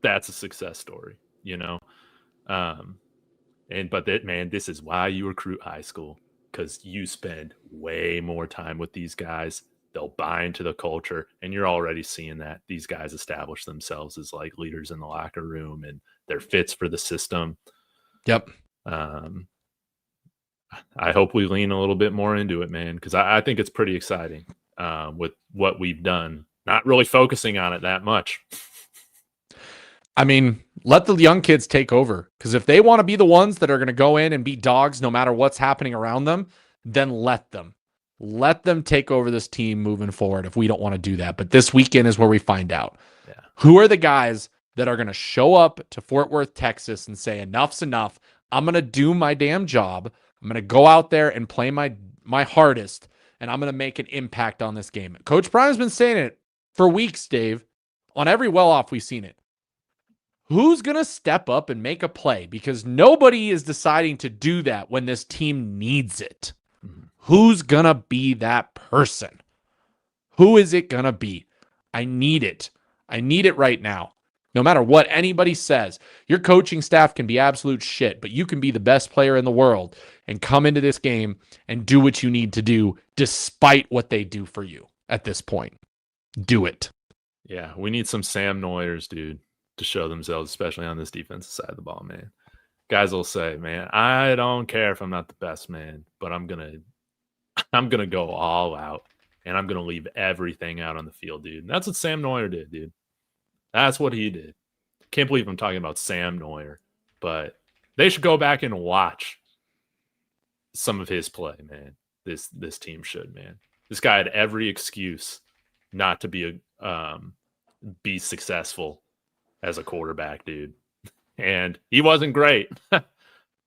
that's a success story, this is why you recruit high school, because you spend way more time with these guys. They'll buy into the culture, and you're already seeing that these guys establish themselves as like leaders in the locker room, and they're fits for the system. Yep. I hope we lean a little bit more into it, man, because I think it's pretty exciting with what we've done, not really focusing on it that much. I mean, let the young kids take over, because if they want to be the ones that are going to go in and be dogs no matter what's happening around them, then let them. Let them take over this team moving forward if we don't want to do that. But this weekend is where we find out. Yeah. Who are the guys that are going to show up to Fort Worth, Texas and say, enough's enough. I'm going to do my damn job. I'm going to go out there and play my hardest, and I'm going to make an impact on this game. Coach Brian's been saying it for weeks, Dave. On every well-off, we've seen it. Who's going to step up and make a play? Because nobody is deciding to do that when this team needs it. Mm-hmm. Who's going to be that person? Who is it going to be? I need it. I need it right now. No matter what anybody says, your coaching staff can be absolute shit, but you can be the best player in the world and come into this game and do what you need to do despite what they do for you at this point. Do it. Yeah, we need some Sam Noyers, dude, to show themselves, especially on this defensive side of the ball, man. Guys will say, man, I don't care if I'm not the best, man, but I'm gonna go all out, and I'm gonna leave everything out on the field, dude. And that's what Sam Noyer did, dude. That's what he did. Can't believe I'm talking about Sam Noyer, but they should go back and watch some of his play, man. This team should, man. This guy had every excuse not to be successful as a quarterback, dude. And he wasn't great,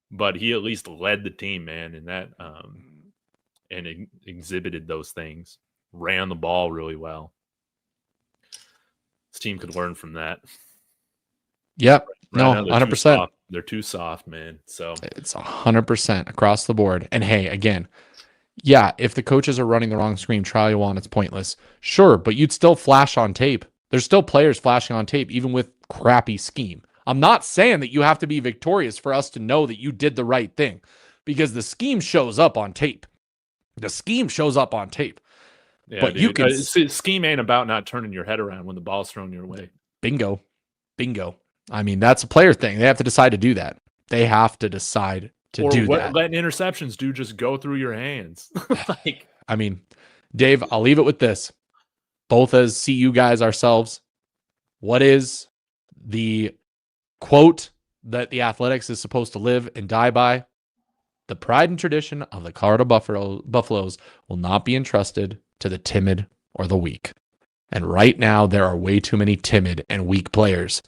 but he at least led the team, man, in that and exhibited those things. Ran the ball really well. This team could learn from that. Yep. Right No, 100%. They're too soft, man. So it's 100% across the board. And hey, again, yeah, if the coaches are running the wrong scheme, trial you want, it's pointless. Sure, but you'd still flash on tape. There's still players flashing on tape, even with crappy scheme. I'm not saying that you have to be victorious for us to know that you did the right thing, because the scheme shows up on tape. The scheme shows up on tape. Yeah, but dude, you can scheme ain't about not turning your head around when the ball's thrown your way. Bingo. I mean, that's a player thing. They have to decide to do that. They have to decide to do that. Letting interceptions do just go through your hands. I mean, Dave, I'll leave it with this. Both as CU guys ourselves, what is the quote that the Athletics is supposed to live and die by? The pride and tradition of the Colorado Buffaloes will not be entrusted to the timid or the weak. And right now, there are way too many timid and weak players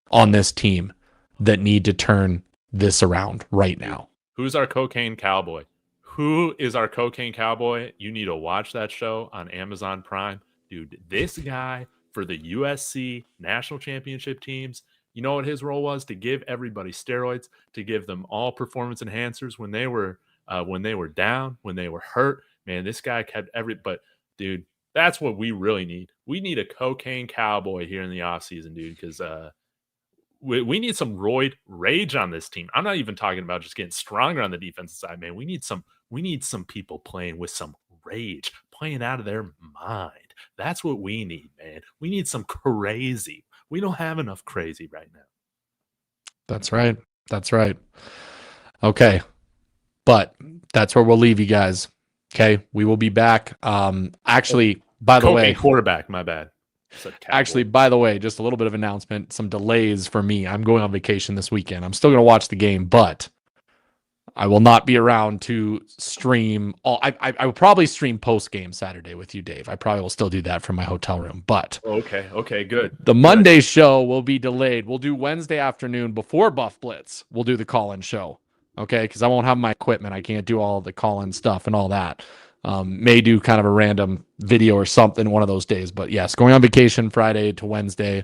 on this team that need to turn this around right now. Who's our cocaine cowboy? Who is our cocaine cowboy? You need to watch that show on Amazon Prime. Dude, this guy for the USC national championship teams, you know what his role was? To give everybody steroids, to give them all performance enhancers when they were down, when they were hurt. Man, this guy kept but dude, that's what we really need. We need a cocaine cowboy here in the offseason, dude, because we need some roid rage on this team. I'm not even talking about just getting stronger on the defensive side, man. We need some people playing with some rage, playing out of their mind. That's what we need, man. We need some crazy. We don't have enough crazy right now. That's right. Okay. But that's where we'll leave you guys. Okay. We will be back. Actually, by the way, quarterback, my bad. Actually, by the way, just a little bit of announcement, some delays for me. I'm going on vacation this weekend. I'm still going to watch the game, but I will not be around to stream. I will probably stream post-game Saturday with you, Dave. I probably will still do that from my hotel room, but okay, good. The Monday show will be delayed. We'll do Wednesday afternoon before Buff Blitz. We'll do the call-in show, okay? Because I won't have my equipment. I can't do all the call-in stuff and all that. May do kind of a random video or something one of those days, but yes, going on vacation Friday to Wednesday.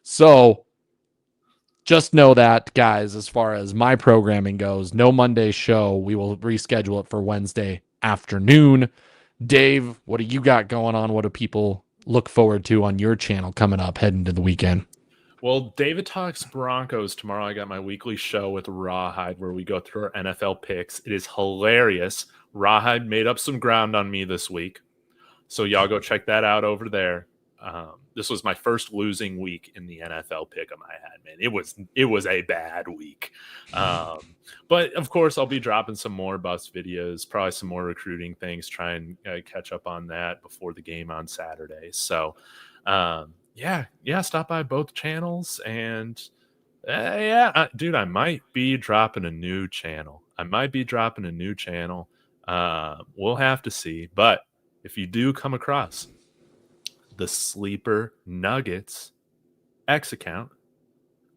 So just know that, guys, as far as my programming goes, no Monday show. We will reschedule it for Wednesday afternoon. Dave, what do you got going on? What do people look forward to on your channel coming up heading to the weekend? Well, David Talks Broncos tomorrow. I got my weekly show with Rawhide where we go through our NFL picks. It is hilarious. Rawhide made up some ground on me this week. So y'all go check that out over there. This was my first losing week in the NFL pick'em I had, man. It was a bad week. But of course I'll be dropping some more Buffs videos, probably some more recruiting things, try and catch up on that before the game on Saturday. So yeah, stop by both channels and dude, I might be dropping a new channel. We'll have to see. But if you do come across the Sleeper Nuggets X account,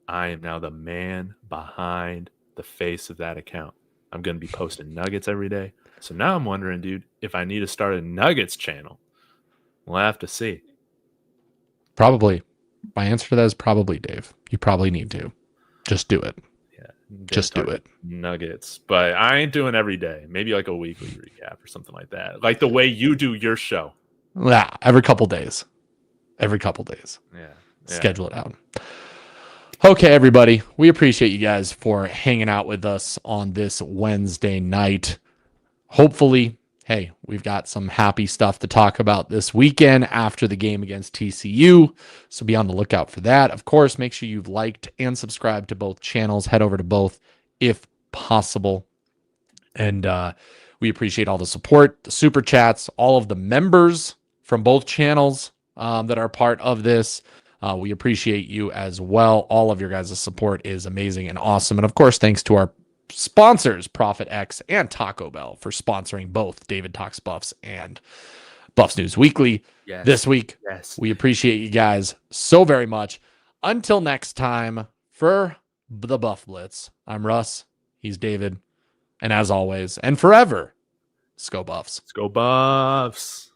I am now the man behind the face of that account. I'm going to be posting nuggets every day. So now I'm wondering, dude, if I need to start a Nuggets channel. We'll have to see. Probably. My answer to that is probably, Dave. You probably need to. Just do it. Just do it. Nuggets. But I ain't doing every day. Maybe like a weekly recap or something like that. Like the way you do your show. Yeah, every couple days. Yeah. Schedule it out. Okay, everybody. We appreciate you guys for hanging out with us on this Wednesday night. Hopefully, hey, we've got some happy stuff to talk about this weekend after the game against TCU. So be on the lookout for that. Of course, make sure you've liked and subscribed to both channels. Head over to both if possible. And we appreciate all the support, the super chats, all of the members from both channels that are part of this. We appreciate you as well. All of your guys' support is amazing and awesome. And of course, thanks to our sponsors, Profit X and Taco Bell, for sponsoring both David Talks Buffs and Buffs News Weekly Yes. this week. Yes. We appreciate you guys so very much. Until next time, for the Buff Blitz, I'm Russ. He's David. And as always, and forever, let's go Buffs. Let's go Buffs.